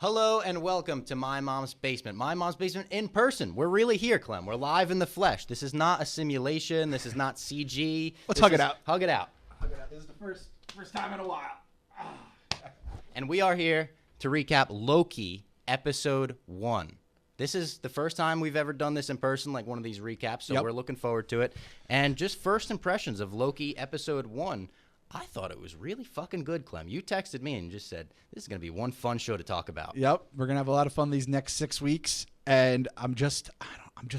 Hello and welcome to My Mom's Basement. My Mom's Basement in person. We're really here, Clem. We're live in the flesh. This is not a simulation. This is not CG. Let's hug it out. Hug it out. Hug it out. This is the first time in a while. And we are here to recap Loki Episode 1. This is the first time we've ever done this in person, like one of these recaps, so we're looking forward to it. And just first impressions of Loki Episode 1. I thought it was really fucking good, Clem. You texted me and just said, this is going to be one fun show to talk about. Yep. We're going to have a lot of fun these next 6 weeks. And I'm just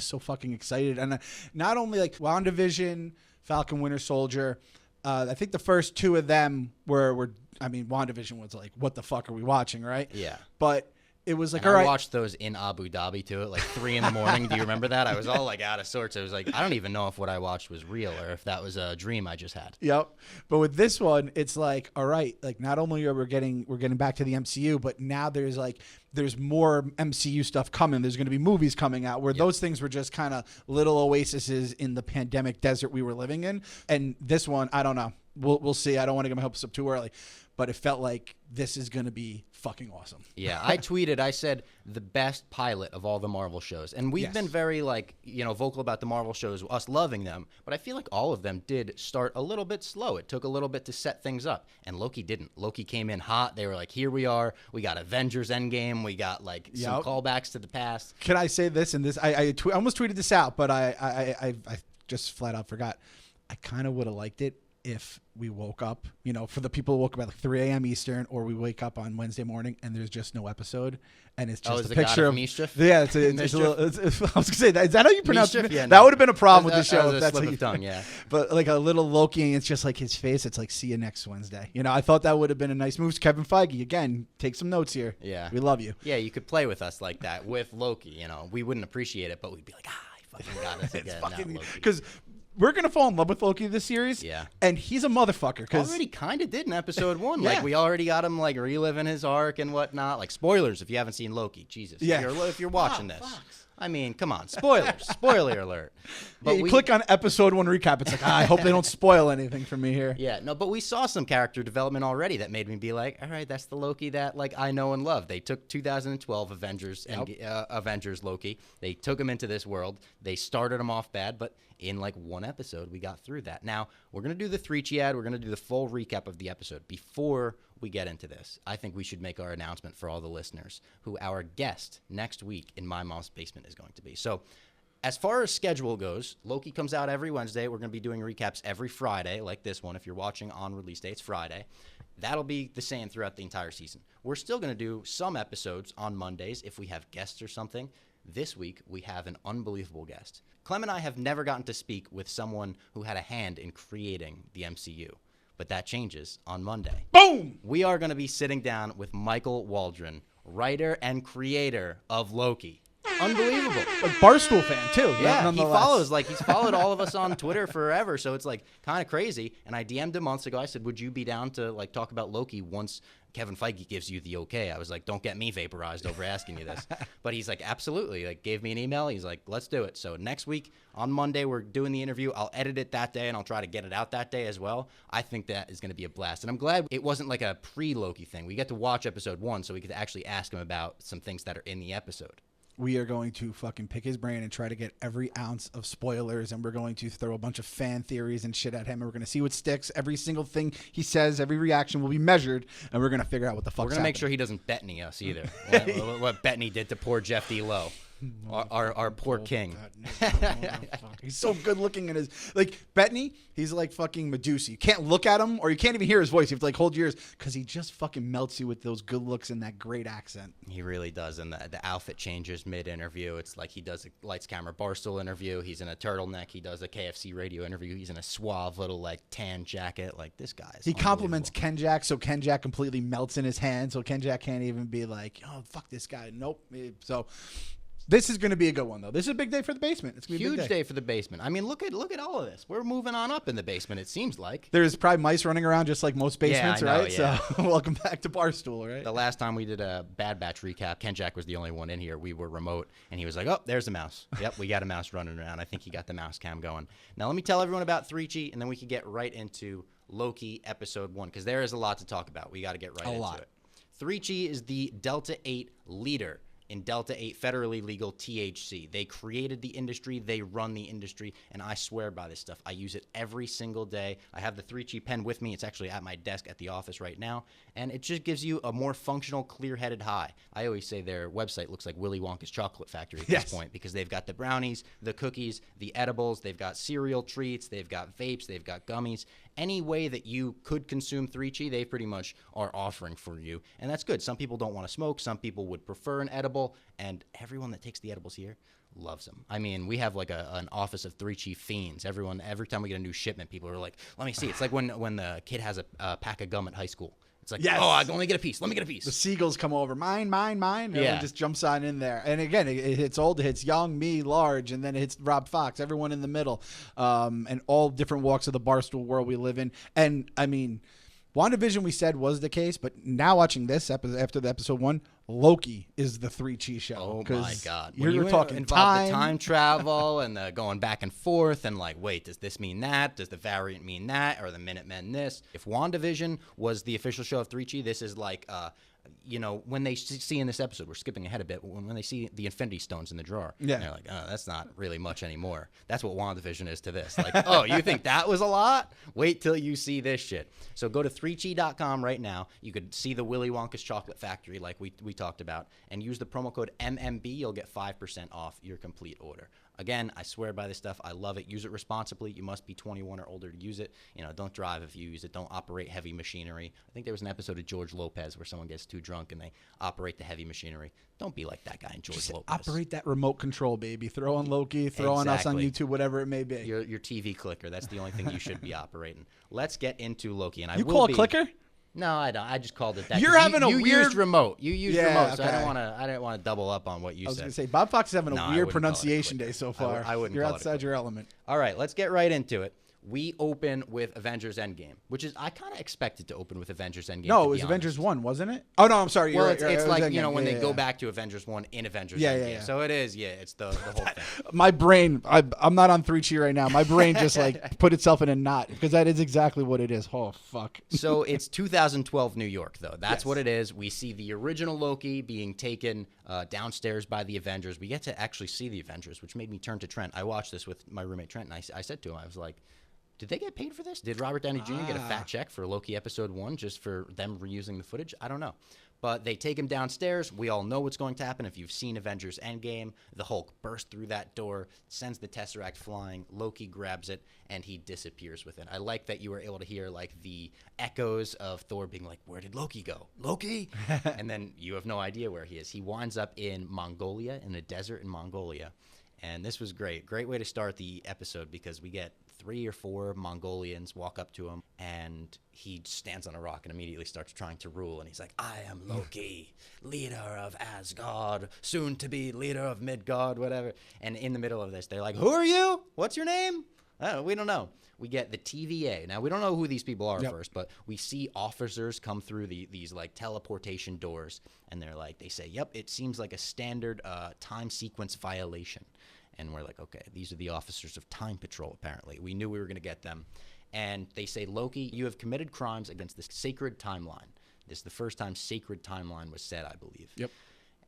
so fucking excited. And not only like WandaVision, Falcon Winter Soldier, I think the first two of them were WandaVision was like, what the fuck are we watching, right? Yeah. But it was like, and all right. I watched those in Abu Dhabi, too, at like 3 in the morning. Do you remember that? I was all like out of sorts. I was like, I don't even know if what I watched was real or if that was a dream I just had. Yep. But with this one, it's like, all right, like not only are we're getting back to the MCU, but now there's more MCU stuff coming. There's going to be movies coming out where those things were just kind of little oases in the pandemic desert we were living in. And this one, I don't know. We'll see. I don't want to get my hopes up too early, but it felt like this is going to be fucking awesome. Yeah, I tweeted, I said the best pilot of all the Marvel shows. And we've been very vocal about the Marvel shows, us loving them, but I feel like all of them did start a little bit slow. It took a little bit to set things up, and Loki didn't. Loki came in hot. They were like, here we are. We got Avengers Endgame. We got some callbacks to the past. Can I say this? And this, I almost tweeted this out, but I just flat out forgot. I kind of would have liked it if we woke up, for the people who woke up at like 3 a.m. Eastern, or we wake up on Wednesday morning and there's just no episode, and it's just a picture of mischief. Yeah, it's a little. I was gonna say, is that how you pronounce it? Yeah, that would have been a problem with the show. That's a slip of tongue, yeah. But like a little Loki, and it's just like his face. It's like, see you next Wednesday. I thought that would have been a nice move. Kevin Feige, again, take some notes here. Yeah, we love you. Yeah, you could play with us like that with Loki. We wouldn't appreciate it, but we'd be like, he fucking got us again. Because we're going to fall in love with Loki this series. Yeah. And he's a motherfucker. Already kind of did in episode 1. Like, we already got him, reliving his arc and whatnot. Like, spoilers if you haven't seen Loki. Jesus. Yeah. If you're watching this. Fox. I mean, come on. Spoilers. Spoiler alert. But you click on episode 1 recap. It's like, I hope they don't spoil anything for me here. Yeah. No, but we saw some character development already that made me be like, all right, that's the Loki that, I know and love. They took 2012 Avengers and Avengers Loki. They took him into this world. They started him off bad, but in one episode, we got through that. Now, we're going to do the 3 ad. We're going to do the full recap of the episode. Before we get into this, I think we should make our announcement for all the listeners who our guest next week in My Mom's Basement is going to be. So as far as schedule goes, Loki comes out every Wednesday. We're going to be doing recaps every Friday, like this one. If you're watching on release day, it's Friday. That'll be the same throughout the entire season. We're still going to do some episodes on Mondays if we have guests or something. This week, we have an unbelievable guest. Clem and I have never gotten to speak with someone who had a hand in creating the MCU. But that changes on Monday. Boom! We are going to be sitting down with Michael Waldron, writer and creator of Loki. Unbelievable. A Barstool fan, too. Yeah, he follows. He's followed all of us on Twitter forever, so it's, kind of crazy. And I DM'd him months ago. I said, would you be down to, talk about Loki once Kevin Feige gives you the okay? I was like, don't get me vaporized over asking you this. But he's like, absolutely. Gave me an email. He's like, let's do it. So next week, on Monday, we're doing the interview. I'll edit it that day, and I'll try to get it out that day as well. I think that is going to be a blast. And I'm glad it wasn't a pre-Loki thing. We get to watch episode 1, so we could actually ask him about some things that are in the episode. We are going to fucking pick his brain and try to get every ounce of spoilers, and we're going to throw a bunch of fan theories and shit at him, and we're going to see what sticks. Every single thing he says, every reaction will be measured, and we're going to figure out what the fuck's We're going to make sure he doesn't Bettany us either. what Bettany did to poor Jeff D. Lowe. Our poor king. He's so good looking in his Bettany. He's like fucking Medusa. You can't look at him, or you can't even hear his voice. You have to hold your ears because he just fucking melts you with those good looks and that great accent. He really does. And the outfit changes mid-interview. It's like he does a Lights Camera Barstool interview. He's in a turtleneck. He does a KFC radio interview. He's in a suave little tan jacket. This guy is. He compliments Ken Jack, so Ken Jack completely melts in his hand. So Ken Jack can't even be like, oh fuck this guy. Nope. So. This is going to be a good one, though. This is a big day for the basement. It's going to be a big day for the basement. I mean, look at all of this. We're moving on up in the basement, it seems like. There's probably mice running around just like most basements, yeah, I know, right? Yeah. So welcome back to Barstool, right? The last time we did a Bad Batch recap, Ken Jack was the only one in here. We were remote, and he was like, oh, there's a mouse. Yep, we got a mouse running around. I think he got the mouse cam going. Now, let me tell everyone about 3G, and then we can get right into Loki Episode 1, because there is a lot to talk about. We got to get right into it. 3G is the Delta 8 leader in Delta 8 federally legal THC. They created the industry, they run the industry, and I swear by this stuff. I use it every single day. I have the 3G pen with me. It's actually at my desk at the office right now, and it just gives you a more functional, clear-headed high. I always say their website looks like Willy Wonka's chocolate factory at this point, because they've got the brownies, the cookies, the edibles, they've got cereal treats, they've got vapes, they've got gummies. Any way that you could consume 3G, they pretty much are offering for you, and that's good. Some people don't want to smoke. Some people would prefer an edible, and everyone that takes the edibles here loves them. I mean, we have like an office of 3G fiends. Every time we get a new shipment, people are like, let me see. It's like when the kid has a pack of gum at high school. It's like, oh, I can only get a piece. Let me get a piece. The seagulls come over. Mine. Everyone just jumps on in there. And again, it hits old, it hits young, me, large, and then it hits Rob Fox, everyone in the middle, and all different walks of the Barstool world we live in. And, I mean, WandaVision we said was the case, but now watching this episode, after the episode 1, Loki is the 3G show. Oh my God! When you're talking the time travel and the going back and forth, and like, wait, does this mean that? Does the variant mean that? Or the Minutemen this? If WandaVision was the official show of 3G, this is like, when they see in this episode, we're skipping ahead a bit, when they see the Infinity Stones in the drawer, they're like, oh, that's not really much anymore. That's what WandaVision is to this. Like, oh, you think that was a lot? Wait till you see this shit. So go to 3g.com right now. You could see the Willy Wonka's chocolate factory like we talked about, and use the promo code MMB. You'll get 5% off your complete order. Again, I swear by this stuff. I love it. Use it responsibly. You must be 21 or older to use it. Don't drive if you use it. Don't operate heavy machinery. I think there was an episode of George Lopez where someone gets too drunk and they operate the heavy machinery. Don't be like that guy in George Lopez. Operate that remote control, baby. Throw on Loki. Throw on us on YouTube, whatever it may be. Your TV clicker. That's the only thing you should be operating. Let's get into Loki. And you call it clicker? No, I don't. I just called it that. You're having you weird used remote. You used remote, so okay. I didn't want to double up on what you said. I was going to say Bob Fox is having a weird pronunciation day so far. I wouldn't. You're call outside your element. All right, let's get right into it. We open with Avengers Endgame, which is I kind of expected to open with Avengers Endgame. No, it was Avengers 1, wasn't it? Oh, no, I'm sorry. Well, it's like, when they go back to Avengers 1 in Avengers Endgame. Yeah. So it is, it's the whole thing. My brain, I'm not on 3G right now. My brain just put itself in a knot because that is exactly what it is. Oh, fuck. So it's 2012 New York, though. That's what it is. We see the original Loki being taken downstairs by the Avengers. We get to actually see the Avengers, which made me turn to Trent. I watched this with my roommate Trent, and I said to him, I was like, did they get paid for this? Did Robert Downey Jr. get a fat check for Loki episode 1 just for them reusing the footage? I don't know. But they take him downstairs. We all know what's going to happen. If you've seen Avengers Endgame, the Hulk bursts through that door, sends the Tesseract flying. Loki grabs it, and he disappears with it. I like that you were able to hear the echoes of Thor being like, where did Loki go? Loki? And then you have no idea where he is. He winds up in Mongolia, in a desert in Mongolia. And this was great. Great way to start the episode because we get 3 or 4 Mongolians walk up to him, and he stands on a rock and immediately starts trying to rule. And he's like, I am Loki, leader of Asgard, soon to be leader of Midgard, whatever. And in the middle of this, they're like, who are you? What's your name? We don't know. We get the TVA. Now, we don't know who these people are first, but we see officers come through these teleportation doors, and they say, yep, it seems like a standard time sequence violation. And we're like, okay, these are the officers of Time Patrol, apparently. We knew we were going to get them. And they say, Loki, you have committed crimes against this sacred timeline. This is the first time sacred timeline was said, I believe. Yep.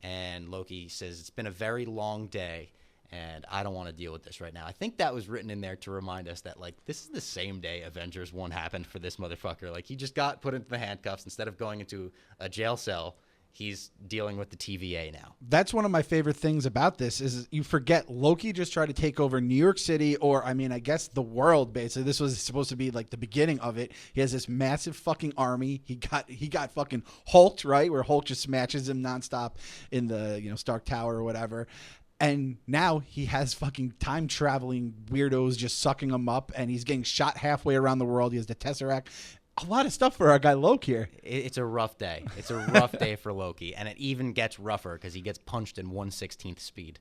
And Loki says, it's been a very long day, and I don't want to deal with this right now. I think that was written in there to remind us that, this is the same day Avengers 1 happened for this motherfucker. He just got put into the handcuffs. Instead of going into a jail cell, he's dealing with the TVA now. That's one of my favorite things about this is you forget Loki just tried to take over New York City, or I guess the world, basically. This was supposed to be the beginning of it. He has this massive fucking army. He got fucking hulked, right? Where Hulk just smashes him nonstop in the Stark Tower or whatever. And now he has fucking time traveling weirdos just sucking him up, and he's getting shot halfway around the world. He has the Tesseract. A lot of stuff for our guy Loki here. It's a rough day. It's a rough day for Loki, and it even gets rougher because he gets punched in 1/16th speed,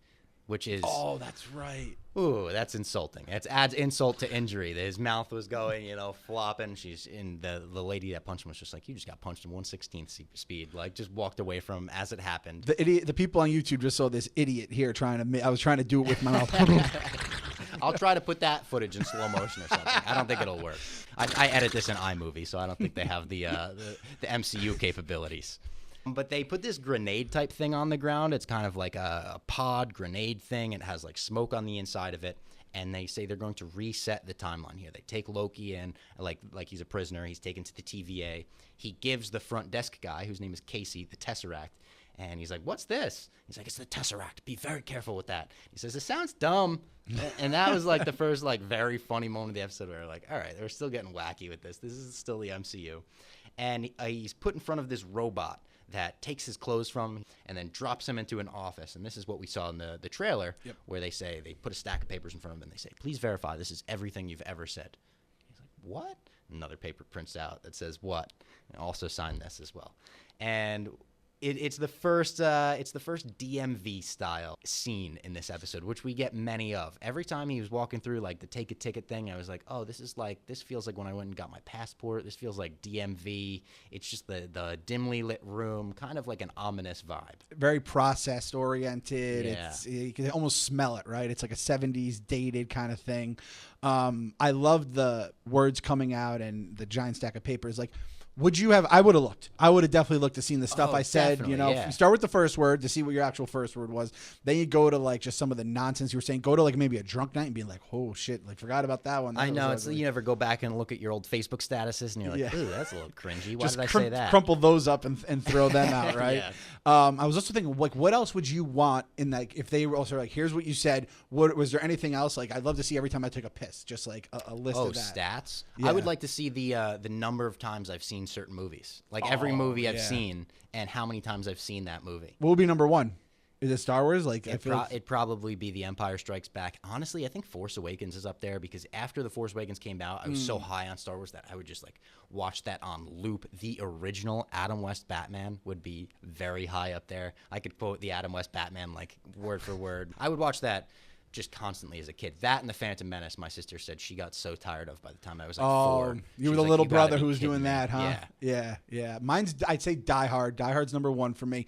which is... Oh, that's right. Ooh, that's insulting. It adds insult to injury. His mouth was going, flopping. She's in the lady that punched him was just like, you just got punched in 1/16th speed. Just walked away from him as it happened. The people on YouTube just saw this idiot here I was trying to do it with my mouth. I'll try to put that footage in slow motion or something. I don't think it'll work. I edit this in iMovie, so I don't think they have the MCU capabilities. But they put this grenade type thing on the ground. It's kind of like a pod grenade thing. It has like smoke on the inside of it. And they say they're going to reset the timeline here. They take Loki in, like he's a prisoner. He's taken to the TVA. He gives the front desk guy, whose name is Casey, the Tesseract. And he's like, what's this? He's like, it's the Tesseract. Be very careful with that. He says, it sounds dumb. And that was like the first like very funny moment of the episode where we're like, all right, we're still getting wacky with this. This is still the MCU. And he's put in front of this robot that takes his clothes from him and then drops him into an office. And this is what we saw in the trailer, where they say, they put a stack of papers in front of him and they say, please verify this is everything you've ever said. He's like, what? Another paper prints out that says what? And also sign this as well. And it's the first DMV style scene in this episode, which we get many of. Every time he was walking through like the take a ticket thing, I was like, oh, this feels like when I went and got my passport. This feels like DMV. It's just the dimly lit room, kind of like an ominous vibe. Very processed oriented. Yeah. You can almost smell it, right? It's like a 70s dated kind of thing. I loved the words coming out and the giant stack of papers. Like, would you have? I would have looked. I would have definitely looked to see the stuff I said. You know, yeah. You start with the first word to see what your actual first word was. Then you go to like just some of the nonsense you were saying. Go to like maybe a drunk night and be like, oh shit, like forgot about that one. I know. It's you never go back and look at your old Facebook statuses and you're like, ooh, that's a little cringy. Why did I say that? Crumple those up and throw them out, right? Yeah. I was also thinking, like, what else would you want in like if they were also like, here's what you said. What was there anything else? Like, I'd love to see every time I took a piss, just like a list of that. Stats. Yeah. I would like to see the number of times I've seen certain movies. Like every movie I've seen and how many times I've seen that movie. What would be number one? Is it Star Wars? Like It'd probably be The Empire Strikes Back. Honestly, I think Force Awakens is up there because after The Force Awakens came out, I was so high on Star Wars that I would just like watch that on loop. The original Adam West Batman would be very high up there. I could quote the Adam West Batman like word for word. I would watch that just constantly as a kid. That and The Phantom Menace, my sister said she got so tired of by the time I was like 4. You were the little brother who was doing that, huh? Yeah. Mine's, I'd say Die Hard. Die Hard's number one for me.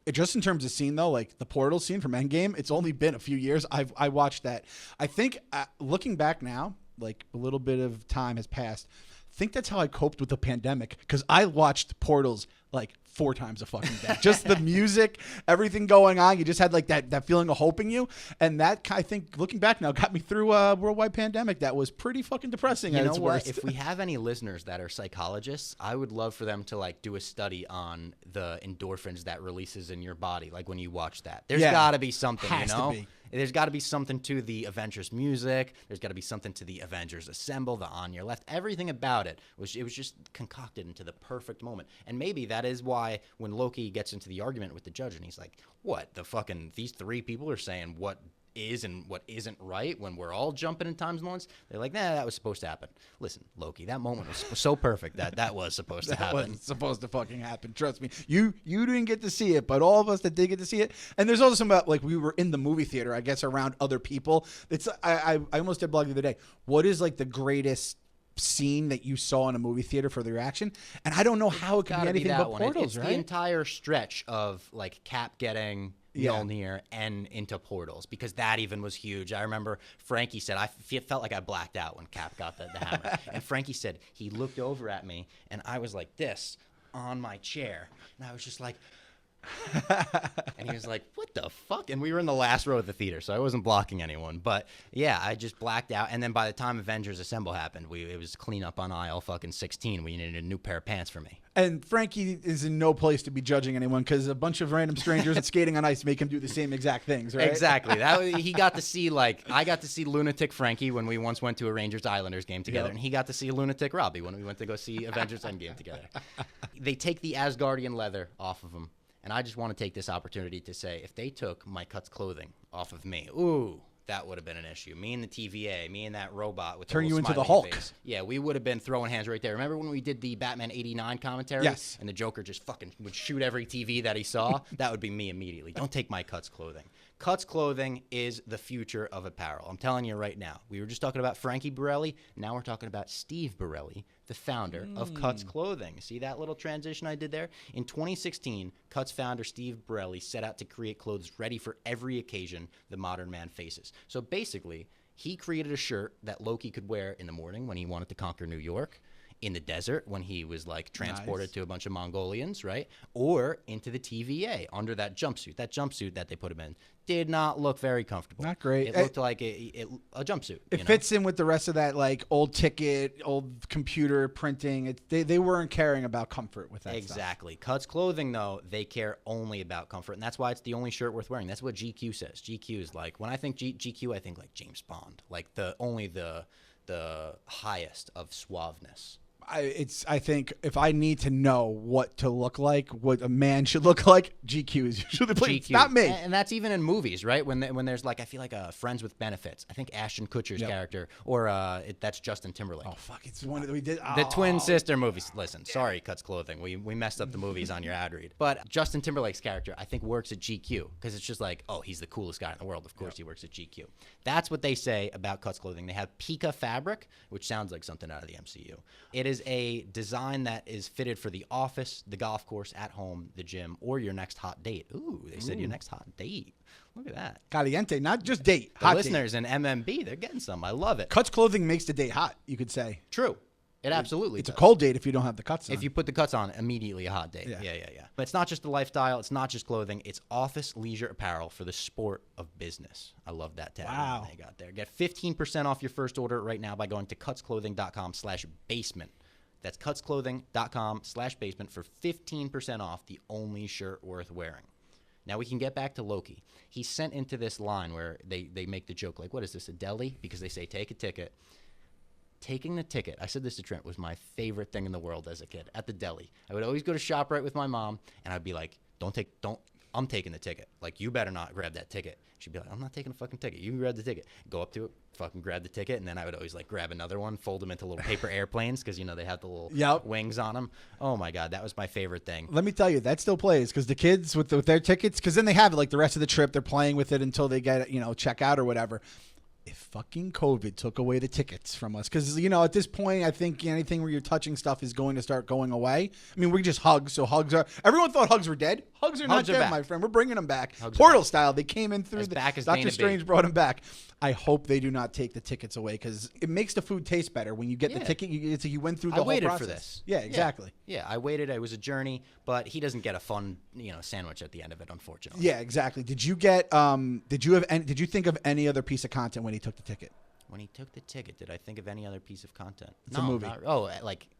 Just in terms of scene, though, like the portal scene from Endgame, it's only been a few years. I watched that. I think looking back now, like a little bit of time has passed. I think that's how I coped with the pandemic because I watched Portals like 4 times a fucking day. Just the music, everything going on. You just had like that feeling of hope in you. And that, I think, looking back now, got me through a worldwide pandemic that was pretty fucking depressing. You know what? If we have any listeners that are psychologists, I would love for them to like do a study on the endorphins that releases in your body. Like when you watch that, there's got to be something, Has you know? to be. There's got to be something to the Avengers music. There's got to be something to the Avengers Assemble, the On Your Left. Everything about it was just concocted into the perfect moment. And maybe that is why when Loki gets into the argument with the judge and he's like, what, these 3 people are saying what is and what isn't right when we're all jumping in times and once, they're like, nah, that was supposed to happen. Listen, Loki, that moment was so perfect that was supposed to happen. That was supposed to fucking happen. Trust me. You didn't get to see it, but all of us that did get to see it. And there's also some about like we were in the movie theater, I guess, around other people. It's I almost did a blog the other day. What is like the greatest scene that you saw in a movie theater for the reaction? And I don't know how it could be anything but Portals, it's right? The entire stretch of like Cap getting Mjolnir and into Portals, because that even was huge. I remember Frankie said, I felt like I blacked out when Cap got the hammer. And Frankie said he looked over at me and I was like this on my chair. And I was just like, and he was like, what the fuck? And we were in the last row of the theater, so I wasn't blocking anyone. But yeah, I just blacked out. And then by the time Avengers Assemble happened, it was clean up on aisle fucking 16. We needed a new pair of pants for me. And Frankie is in no place to be judging anyone because a bunch of random strangers skating on ice make him do the same exact things, right? Exactly. He got to see I got to see lunatic Frankie when we once went to a Rangers Islanders game together, and he got to see lunatic Robbie when we went to go see Avengers Endgame together. They take the Asgardian leather off of him. And I just want to take this opportunity to say, if they took my Cuts clothing off of me, ooh, that would have been an issue. Me and the TVA, me and that robot with turn the you into the smiley Hulk. face. Yeah, we would have been throwing hands right there. Remember when we did the Batman '89 commentary? Yes. And the Joker just fucking would shoot every TV that he saw? That would be me immediately. Don't take my Cuts clothing. Cuts clothing is the future of apparel. I'm telling you right now. We were just talking about Frankie Borelli. Now we're talking about Steve Borelli, the founder of Cuts Clothing. See that little transition I did there? In 2016, Cuts founder Steve Borelli set out to create clothes ready for every occasion the modern man faces. So basically, he created a shirt that Loki could wear in the morning when he wanted to conquer New York, in the desert when he was like transported to a bunch of Mongolians, right? Or into the TVA under that jumpsuit. That jumpsuit that they put him in did not look very comfortable. Not great. It looked like a jumpsuit. It fits in with the rest of that like old ticket, old computer printing. They weren't caring about comfort with that Exactly. Cuts Clothing, though, they care only about comfort, and that's why it's the only shirt worth wearing. That's what GQ says. GQ is like, when I think GQ, I think like James Bond, like the highest of suaveness. I think if I need to know what to look like, what a man should look like, GQ is usually the place. It's not me. And that's even in movies, right? When there's like, I feel like Friends with Benefits. I think Ashton Kutcher's character, or that's Justin Timberlake. Oh fuck! It's one that we did. The twin sister movies. Listen, sorry, Cuts Clothing. We messed up the movies on your ad read. But Justin Timberlake's character, I think, works at GQ because it's just like, oh, he's the coolest guy in the world. Of course, he works at GQ. That's what they say about Cuts Clothing. They have Pika fabric, which sounds like something out of the MCU. It is a design that is fitted for the office, the golf course, at home, the gym, or your next hot date. Ooh, they said your next hot date. Look at that. Caliente, not just date. The listeners in MMB, they're getting some. I love it. Cuts Clothing makes the date hot, you could say. True. It absolutely It's does. a cold date if you don't have the cuts on. If you put the cuts on, immediately a hot date. Yeah. But it's not just a lifestyle. It's not just clothing. It's office leisure apparel for the sport of business. I love that tag they got there. Get 15% off your first order right now by going to cutsclothing.com/basement. That's cutsclothing.com/basement for 15% off, the only shirt worth wearing. Now we can get back to Loki. He's sent into this line where they make the joke, like, what is this, a deli? Because they say, take a ticket. Taking the ticket, I said this to Trent, was my favorite thing in the world as a kid, at the deli. I would always go to ShopRite with my mom, and I'd be like, I'm taking the ticket. Like, you better not grab that ticket. She'd be like, I'm not taking a fucking ticket. You grab the ticket. Go up to it, fucking grab the ticket, and then I would always, like, grab another one, fold them into little paper airplanes, because, they have the little wings on them. Oh, my God, that was my favorite thing. Let me tell you, that still plays, because the kids with their tickets, because then they have it, like, the rest of the trip, they're playing with it until they get, check out or whatever. If fucking COVID took away the tickets from us, because, at this point, I think anything where you're touching stuff is going to start going away. I mean, we just hugs, so everyone thought hugs were dead. Hugs are not dead, my friend. We're bringing them back. Portal style. They came in through Doctor Strange brought them back. I hope they do not take the tickets away, because it makes the food taste better when you get the ticket. You went through the whole process. I waited for this. Yeah, exactly. Yeah, I waited. It was a journey, but he doesn't get a fun, sandwich at the end of it, unfortunately. Yeah, exactly. Did you get? Did you think of any other piece of content when he took the ticket? When he took the ticket, did I think of any other piece of content? It's a movie.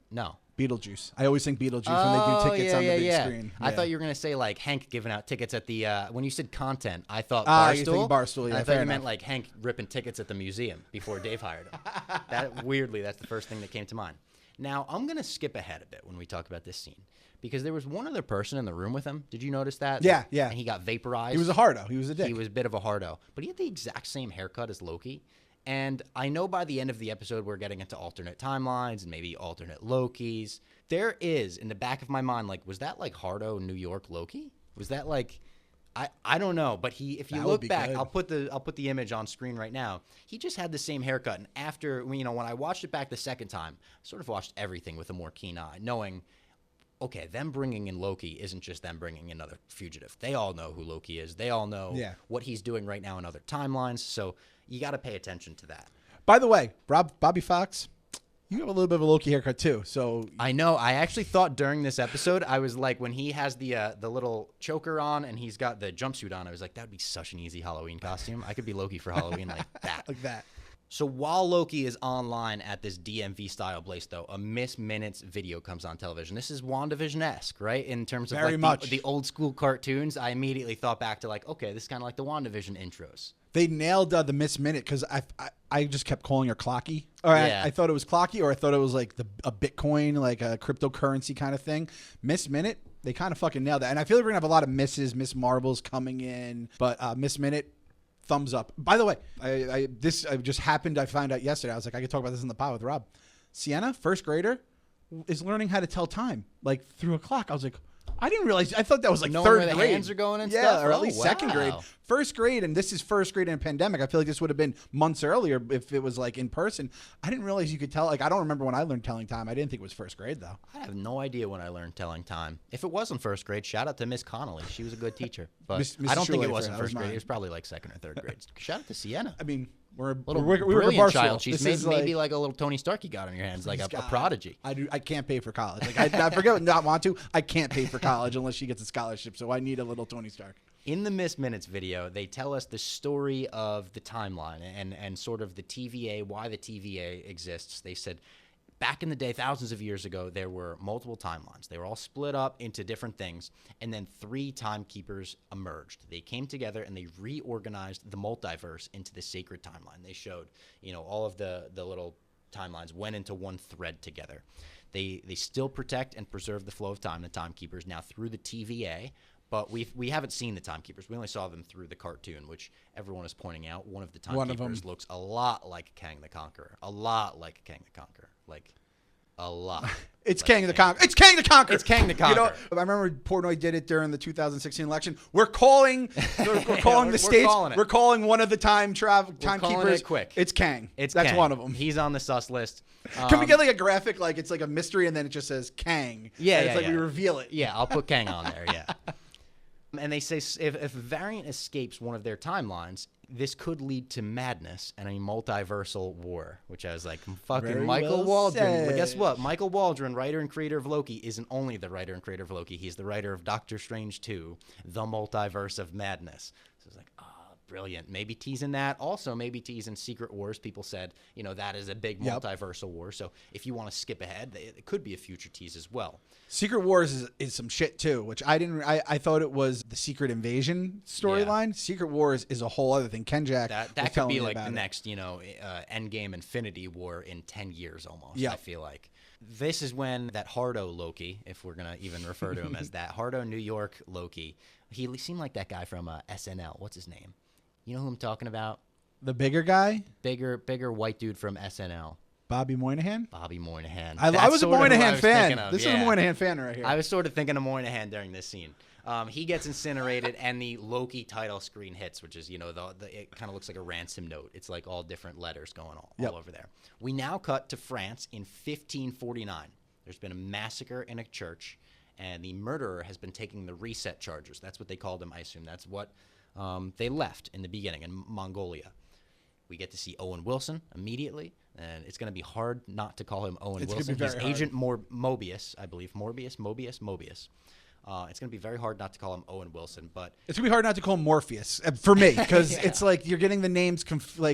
No. Beetlejuice. I always think Beetlejuice when they do tickets on the big screen. Yeah. I thought you were going to say, like, Hank giving out tickets at the, when you said content, I thought Barstool. You think Barstool, yeah. I thought you meant, like, Hank ripping tickets at the museum before Dave hired him. Weirdly, that's the first thing that came to mind. Now, I'm going to skip ahead a bit when we talk about this scene, because there was one other person in the room with him. Did you notice that? Yeah. And he got vaporized. He was a hardo. He was a dick. He was a bit of a hardo. But he had the exact same haircut as Loki. And I know by the end of the episode, we're getting into alternate timelines and maybe alternate Lokis. There is, in the back of my mind, like, was that like Hardo New York Loki? Was that like, I don't know. But if you look back, I'll put the image on screen right now. He just had the same haircut. And after, when I watched it back the second time, I sort of watched everything with a more keen eye, knowing, okay, them bringing in Loki isn't just them bringing another fugitive. They all know who Loki is. They all know what he's doing right now in other timelines. So you got to pay attention to that. By the way, Robbie Fox, you have a little bit of a Loki haircut too. So I know. I actually thought during this episode, I was like, when he has the little choker on and he's got the jumpsuit on, I was like, that would be such an easy Halloween costume. I could be Loki for Halloween like that. Like that. So while Loki is online at this DMV-style place, though, a Miss Minutes video comes on television. This is WandaVision-esque, right? In terms of the old-school cartoons, I immediately thought back to, like, okay, this is kind of like the WandaVision intros. They nailed the Miss Minute, because I just kept calling her Clocky. Or I thought it was Clocky, or I thought it was like a Bitcoin, like a cryptocurrency kind of thing. Miss Minute, they kind of fucking nailed that. And I feel like we're going to have a lot of Miss Marbles coming in. But Miss Minute, thumbs up. By the way, I just happened. I found out yesterday. I was like, I could talk about this in the pod with Rob. Sienna, first grader, is learning how to tell time, like through a clock. I was like, I didn't realize. I thought that was like third grade. Where the hands are going and stuff. Yeah, or at least second grade. first grade, and this is first grade in a pandemic. I feel like this would have been months earlier if it was like in person. I didn't realize you could tell. Like, I don't remember when I learned telling time. I didn't think it was first grade though. I have no idea when I learned telling time. If it was in first grade, shout out to Miss Connolly. She was a good teacher. But I don't think it was in first grade. It was probably like second or third grade. Shout out to Sienna. I mean, we're a little brilliant child. She's maybe like a little Tony Stark you got on your hands, like a prodigy. I can't pay for college. Like I forget not want to. I can't pay for college unless she gets a scholarship. So I need a little Tony Stark. In the Missed Minutes video, they tell us the story of the timeline and sort of the TVA, why the TVA exists. They said back in the day, thousands of years ago, there were multiple timelines. They were all split up into different things, and then 3 timekeepers emerged. They came together and they reorganized the multiverse into the sacred timeline. They showed, all of the little timelines went into one thread together. They still protect and preserve the flow of time, the timekeepers, now through the TVA. But we haven't seen the timekeepers. We only saw them through the cartoon, which everyone is pointing out. One of the timekeepers looks a lot like Kang the Conqueror. A lot like Kang the Conqueror. Like, a lot. It's like Kang the Conqueror. It's Kang the Conqueror. It's Kang the Conqueror. I remember Portnoy did it during the 2016 election. We're calling the states. We're calling one of the timekeepers. It quick. It's Kang. That's Kang. One of them. He's on the sus list. Can we get like a graphic, like it's like a mystery, and then it just says Kang? Yeah, it's like we reveal it. Yeah, I'll put Kang on there. Yeah. And they say if a variant escapes one of their timelines, this could lead to madness and a multiversal war, which I was like, fucking Very Michael well Waldron. said. Well, guess what? Michael Waldron, writer and creator of Loki, isn't only the writer and creator of Loki. He's the writer of Doctor Strange 2, The Multiverse of Madness. So it's like, brilliant. Maybe teasing that. Also, maybe teasing Secret Wars. People said, that is a big multiversal war. So if you want to skip ahead, it could be a future tease as well. Secret Wars is some shit too, which I didn't. I thought it was the Secret Invasion storyline. Yeah. Secret Wars is a whole other thing. Ken Jack that could be like the next, Endgame Infinity War in 10 years almost. I feel like this is when that Hardo Loki, if we're gonna even refer to him as that Hardo New York Loki, he seemed like that guy from SNL. What's his name? You know who I'm talking about? The bigger guy? Bigger white dude from SNL. Bobby Moynihan? Bobby Moynihan. I was a Moynihan fan. This is a Moynihan fan right here. I was sort of thinking of Moynihan during this scene. He gets incinerated, and the Loki title screen hits, which is, it kind of looks like a ransom note. It's like all different letters going all over there. We now cut to France in 1549. There's been a massacre in a church, and the murderer has been taking the reset charges. That's what they called him, I assume. That's what they left in the beginning in Mongolia. We get to see Owen Wilson immediately, and it's going to be hard not to call him Owen Wilson. He's Agent Mobius, I believe. Mobius. It's going to be very hard not to call him Owen Wilson, but it's going to be hard not to call him Morpheus for me, because it's like you're getting the names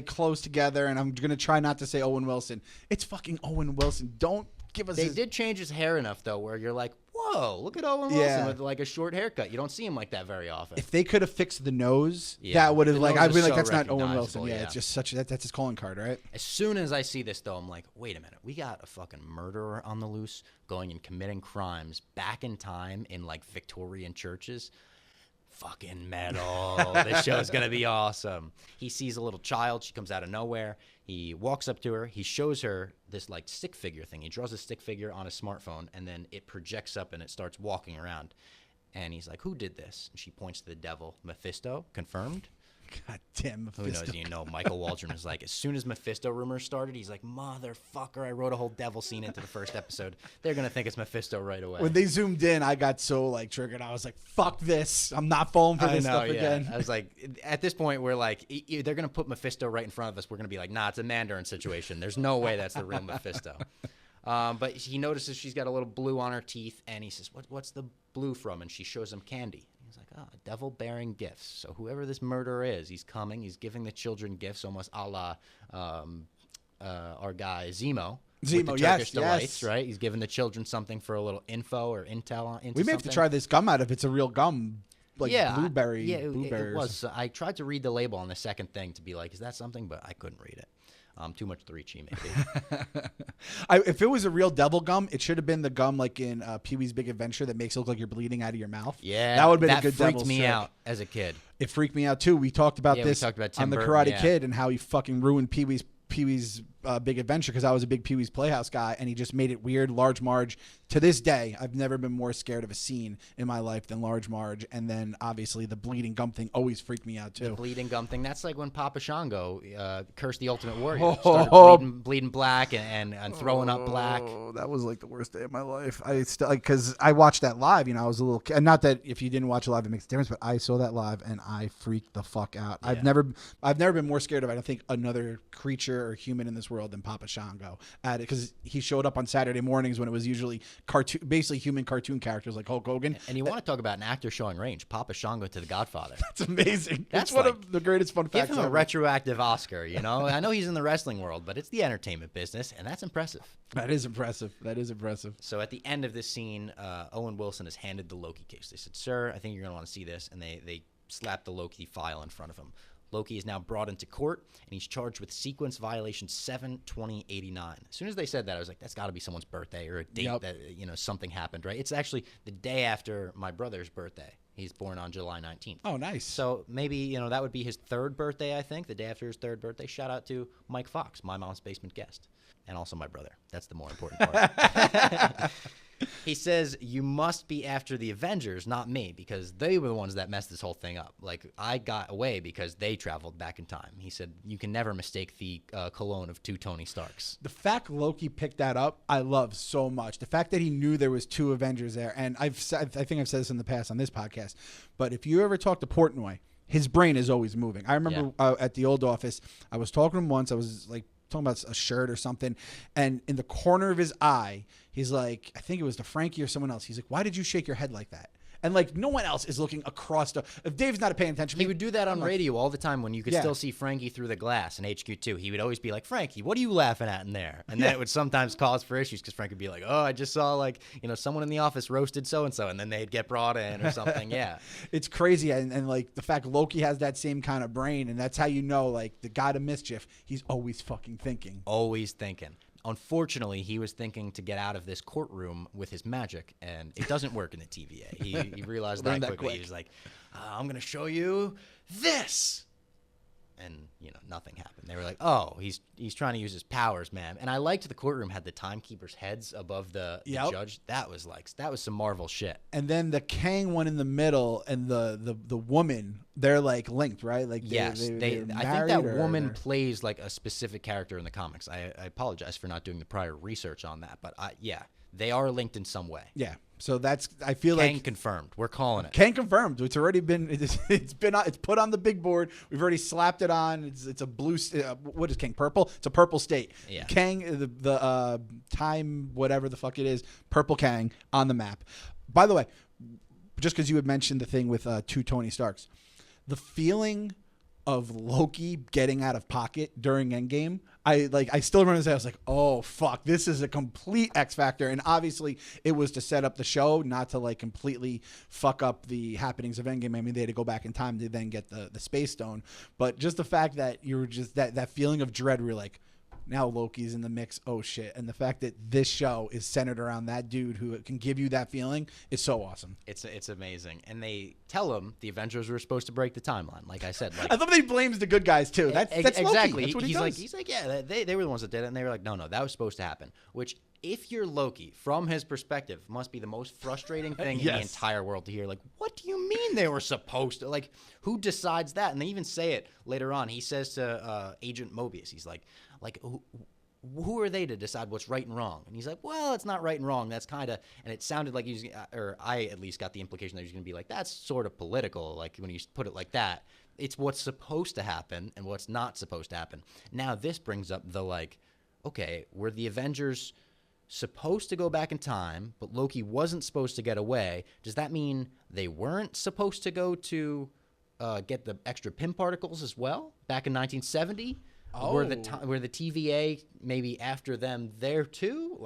close together, and I'm going to try not to say Owen Wilson. It's fucking Owen Wilson. Don't give us. They did change his hair enough though, where you're like, whoa, look at Owen Wilson with like a short haircut. You don't see him like that very often. If they could have fixed the nose, that would have I'd be like, that's not Owen Wilson. Yeah, it's just that's his calling card, right? As soon as I see this though, I'm like, wait a minute, we got a fucking murderer on the loose going and committing crimes back in time in like Victorian churches. Fucking metal. This show is going to be awesome. He sees a little child. She comes out of nowhere. He walks up to her. He shows her this like stick figure thing. He draws a stick figure on a smartphone, and then it projects up and it starts walking around. And he's like, who did this? And she points to the devil. Mephisto, confirmed. God damn Mephisto. Who knows? Michael Waldron was like, as soon as Mephisto rumors started, he's like, motherfucker, I wrote a whole devil scene into the first episode. They're going to think it's Mephisto right away. When they zoomed in, I got so triggered. I was like, fuck this. I'm not falling for this stuff again. I was like, at this point, we're like, they're going to put Mephisto right in front of us. We're going to be like, nah, it's a Mandarin situation. There's no way that's the real Mephisto. But he notices she's got a little blue on her teeth, and he says, what's the blue from? And she shows him candy. He's like, oh, a devil bearing gifts. So whoever this murderer is, he's coming. He's giving the children gifts, almost a la our guy Zemo. Zemo, with the Turkish delights, right? He's giving the children something for a little info or intel into We may have to try this gum out if it's a real gum. Blueberry. It was. I tried to read the label on the second thing to be like, is that something? But I couldn't read it. Too much 3G, maybe. If it was a real devil gum, it should have been the gum like in Pee-wee's Big Adventure that makes it look like you're bleeding out of your mouth. Yeah, that would have been a good devil freaked me out as a kid. It freaked me out too. We talked about this on the Karate Kid and how he fucking ruined Pee-wee's Big Adventure because I was a big Pee-wee's Playhouse guy, and he just made it weird. Large Marge, to this day, I've never been more scared of a scene in my life than Large Marge. And then obviously the bleeding gum thing always freaked me out too. The bleeding gum thing, that's like when Papa Shango cursed the Ultimate Warrior. Started bleeding black and throwing up black. Oh, that was like the worst day of my life. I still, because I watched that live, I was a little kid. Not that if you didn't watch it live it makes a difference, but I saw that live and I freaked the fuck out. Yeah. I've never been more scared of, I don't think, another creature or human in this world than Papa Shango at it, because he showed up on Saturday mornings when it was usually basically human cartoon characters like Hulk Hogan. And you want to talk about an actor showing range, Papa Shango to The Godfather. That's amazing. That's one of the greatest fun facts. Give him a retroactive Oscar, I know he's in the wrestling world, but it's the entertainment business, and that's impressive. That is impressive. So at the end of this scene, Owen Wilson is handed the Loki case. They said, "Sir, I think you're going to want to see this," and they slapped the Loki file in front of him. Loki is now brought into court, and he's charged with sequence violation 7/20/89. As soon as they said that, I was like, that's got to be someone's birthday or a date that, something happened, right? It's actually the day after my brother's birthday. He's born on July 19th. Oh, nice. So maybe, that would be his third birthday, I think, the day after his third birthday. Shout out to Mike Fox, my mom's basement guest, and also my brother. That's the more important part. He says, you must be after the Avengers, not me, because they were the ones that messed this whole thing up. Like, I got away because they traveled back in time. He said, you can never mistake the cologne of two Tony Starks. The fact Loki picked that up, I love so much. The fact that he knew there was two Avengers there, and I think I've said this in the past on this podcast, but if you ever talk to Portnoy, his brain is always moving. I remember at the old office, I was talking to him once. I was like, talking about a shirt or something, and in the corner of his eye, he's like, I think it was to Frankie or someone else. He's like, why did you shake your head like that? And like no one else is looking across the. If Dave's not paying attention, he would do that on radio all the time when you could still see Frankie through the glass in HQ2. He would always be like, Frankie, what are you laughing at in there? And then it would sometimes cause for issues because Frankie would be like, oh, I just saw someone in the office roasted so and so, and then they'd get brought in or something. Yeah, it's crazy, and like the fact Loki has that same kind of brain, and that's how like the god of mischief. He's always fucking thinking. Always thinking. Unfortunately, he was thinking to get out of this courtroom with his magic, and it doesn't work in the TVA. He realized that quickly. He was like, I'm going to show you this. And, nothing happened. They were like, oh, he's trying to use his powers, man. And I liked the courtroom had the timekeepers' heads above the judge. That was some Marvel shit. And then the Kang one in the middle and the woman, they're like linked, right? Like yes, I think that woman plays like a specific character in the comics. I apologize for not doing the prior research on that, but they are linked in some way. Yeah. So I feel Kang like confirmed. We're calling it. Kang confirmed. It's already been. It's put on the big board. We've already slapped it on. It's a blue. What is Kang? Purple. It's a purple state. Yeah. Kang, the time whatever the fuck it is, purple Kang on the map. By the way, just because you had mentioned the thing with two Tony Starks, the feeling of Loki getting out of pocket during Endgame, I still remember this. I was like, oh fuck, this is a complete X Factor, and obviously it was to set up the show, not to like completely fuck up the happenings of Endgame. I mean, they had to go back in time to then get the Space Stone, but just the fact that you were just that feeling of dread, where you're like, now Loki's in the mix. Oh shit! And the fact that this show is centered around that dude who can give you that feeling is so awesome. It's amazing. And they tell him the Avengers were supposed to break the timeline. Like I said, I love that he blames the good guys too. That's exactly. Loki. That's what he does. He's like, yeah, they were the ones that did it, and they were like, no, that was supposed to happen. Which, if you're Loki, from his perspective, must be the most frustrating thing in the entire world to hear. Like, what do you mean they were supposed to? Like, who decides that? And they even say it later on. He says to Agent Mobius, he's like, who are they to decide what's right and wrong? And he's like, well, it's not right and wrong. That's kind of, and it sounded like or I at least got the implication that he was going to be like, that's sort of political. Like when you put it like that, it's what's supposed to happen and what's not supposed to happen. Now this brings up the okay, were the Avengers supposed to go back in time, but Loki wasn't supposed to get away? Does that mean they weren't supposed to go to get the extra Pym particles as well back in 1970? Oh. Were the TVA maybe after them there too?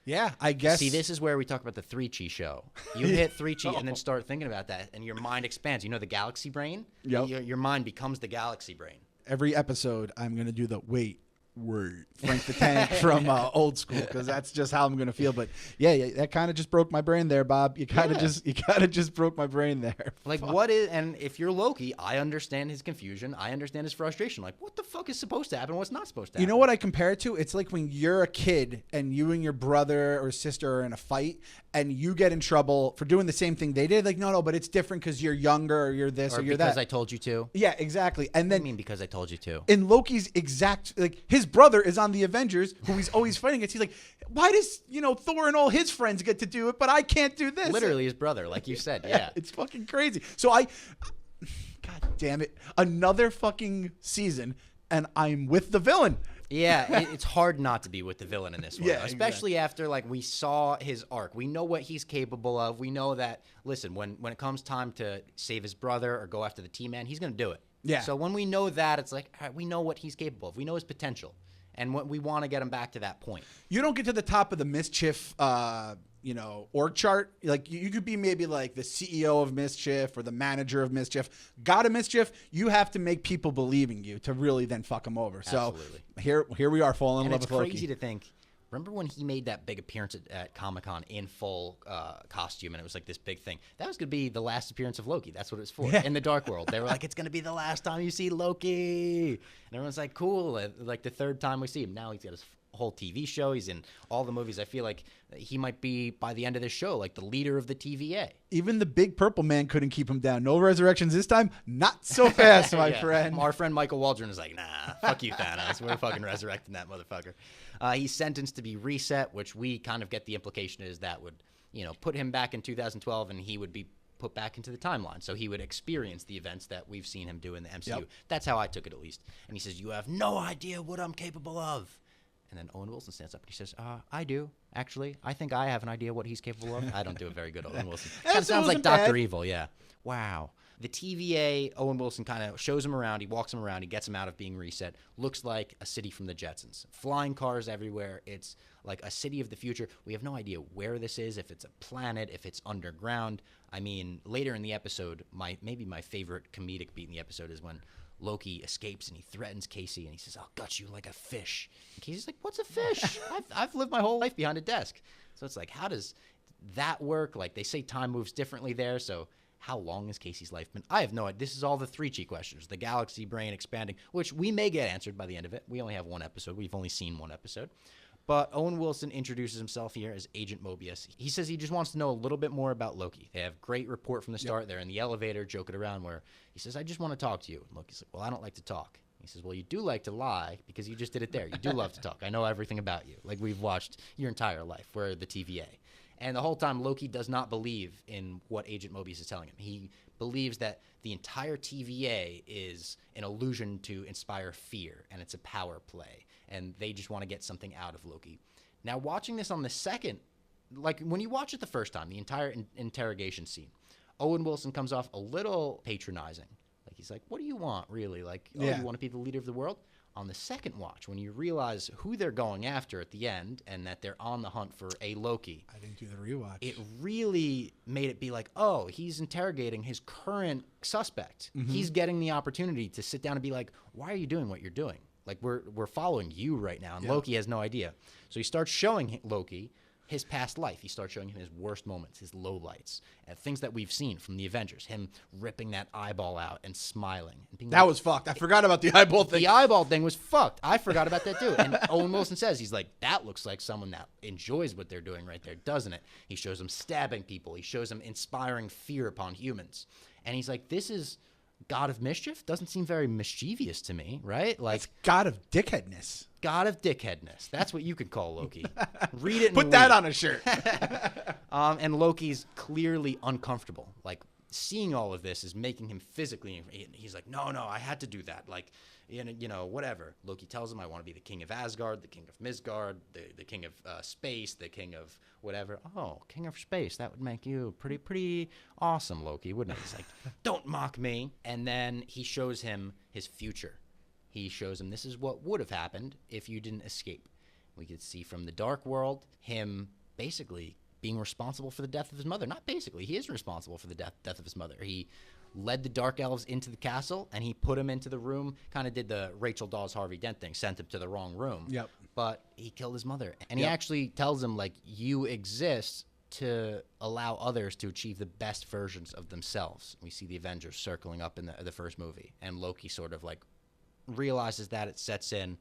Yeah, I guess. See, this is where we talk about the 3-chi show. You hit 3-chi and then start thinking about that, and your mind expands. You know the galaxy brain? Yep. Your mind becomes the galaxy brain. Every episode, I'm going to do the wait, wait, Frank the Tank from Old School, because that's just how I'm gonna feel. But yeah, that kind of just broke my brain there, Bob. You kind of just broke my brain there. Like, what is? And if you're Loki, I understand his confusion. I understand his frustration. Like, what the fuck is supposed to happen? What's not supposed to happen? You know what I compare it to? It's like when you're a kid and you and your brother or sister are in a fight, and you get in trouble for doing the same thing they did. Like, no, but it's different because you're younger, or you're this, or you're that. Because I told you to. Yeah, exactly. And then, I mean, because I told you to. In Loki's exact, like, his brother is on the Avengers, who he's always fighting against. He's like, why does, Thor and all his friends get to do it, but I can't do this? Literally his brother, like you said. Yeah. It's fucking crazy. So God damn it. Another fucking season, and I'm with the villain. Yeah, it's hard not to be with the villain in this one, especially exactly. after, like, we saw his arc. We know what he's capable of. We know that, listen, when it comes time to save his brother or go after the T-Man, he's going to do it. Yeah. So when we know that, it's like, all right, we know what he's capable of. We know his potential. And we want to get him back to that point. You don't get to the top of the Mischief org chart. Like, you could be maybe like the CEO of Mischief or the manager of Mischief. God of Mischief, you have to make people believe in you to really then fuck them over. Absolutely. So here we are falling in love with Loki. It's crazy to think. Remember when he made that big appearance at Comic-Con in full costume, and it was like this big thing? That was going to be the last appearance of Loki. That's what it was for. Yeah. In the Dark World. They were like, it's going to be the last time you see Loki. And everyone's like, cool. Like the third time we see him. Now he's got his whole TV show. He's in all the movies. I feel like he might be, by the end of this show, like the leader of the TVA. Even the big purple man couldn't keep him down. No resurrections this time. Not so fast, my friend. Our friend Michael Waldron is like, nah, fuck you, Thanos. We're fucking resurrecting that motherfucker. He's sentenced to be reset, which we kind of get the implication is that would, put him back in 2012, and he would be put back into the timeline. So he would experience the events that we've seen him do in the MCU. Yep. That's how I took it, at least. And he says, you have no idea what I'm capable of. And then Owen Wilson stands up and he says, I do, actually. I think I have an idea what he's capable of. I don't do a very good Owen Wilson. Kind of sounds like Dr. Evil, yeah. Wow. The TVA, Owen Wilson kind of shows him around. He walks him around. He gets him out of being reset. Looks like a city from the Jetsons. Flying cars everywhere. It's like a city of the future. We have no idea where this is, if it's a planet, if it's underground. I mean, later in the episode, maybe my favorite comedic beat in the episode is when Loki escapes and he threatens Casey and he says, I'll gut you like a fish. And Casey's like, what's a fish? I've lived my whole life behind a desk. So it's like, how does that work? Like, they say time moves differently there, so how long has Casey's life been? I have no idea. This is all the 3G questions. The galaxy brain expanding, which we may get answered by the end of it. We only have one episode. We've only seen one episode. But Owen Wilson introduces himself here as Agent Mobius. He says he just wants to know a little bit more about Loki. They have great rapport from the start. Yep. They're in the elevator joking around where he says, I just want to talk to you. And Loki's like, well, I don't like to talk. He says, well, you do like to lie because you just did it there. You do love to talk. I know everything about you. Like we've watched your entire life. We're the TVA. And the whole time, Loki does not believe in what Agent Mobius is telling him. He believes that the entire TVA is an illusion to inspire fear, and it's a power play, and they just want to get something out of Loki. Now, watching this on the second, like when you watch it the first time, the entire interrogation scene, Owen Wilson comes off a little patronizing. Like he's like, what do you want, really? Like, oh, you want to be the leader of the world? On the second watch, when you realize who they're going after at the end and that they're on the hunt for a Loki. I didn't do the rewatch. It really made it be like, oh, he's interrogating his current suspect. Mm-hmm. He's getting the opportunity to sit down and be like, why are you doing what you're doing? Like, we're following you right now, and Loki has no idea. So he starts showing Loki his past life. He starts showing him his worst moments, his lowlights, and things that we've seen from the Avengers. Him ripping that eyeball out and smiling. And being that was fucked. I forgot about the eyeball thing. The eyeball thing was fucked. I forgot about that too. And Owen Wilson says, he's like, that looks like someone that enjoys what they're doing right there, doesn't it? He shows him stabbing people. He shows him inspiring fear upon humans. And he's like, this is God of Mischief? Doesn't seem very mischievous to me, right? Like, it's God of Dickheadness. God of Dickheadness. That's what you could call Loki. Read it and put that on a shirt. And Loki's clearly uncomfortable. Like, seeing all of this is making him physically. He's like, no, I had to do that. Like, whatever. Loki tells him, I want to be the king of Asgard, the king of Midgard, the king of space, the king of whatever. Oh, king of space. That would make you pretty awesome, Loki, wouldn't it? He's like, don't mock me. And then he shows him his future. He shows him this is what would have happened if you didn't escape. We could see from the Dark World him basically being responsible for the death of his mother. Not basically. He is responsible for the death of his mother. He led the Dark Elves into the castle, and he put them into the room, kind of did the Rachel Dawes Harvey Dent thing, sent them to the wrong room. Yep. But he killed his mother. And he actually tells them, like, you exist to allow others to achieve the best versions of themselves. We see the Avengers circling up in the first movie, and Loki sort of, like, realizes that, it sets in.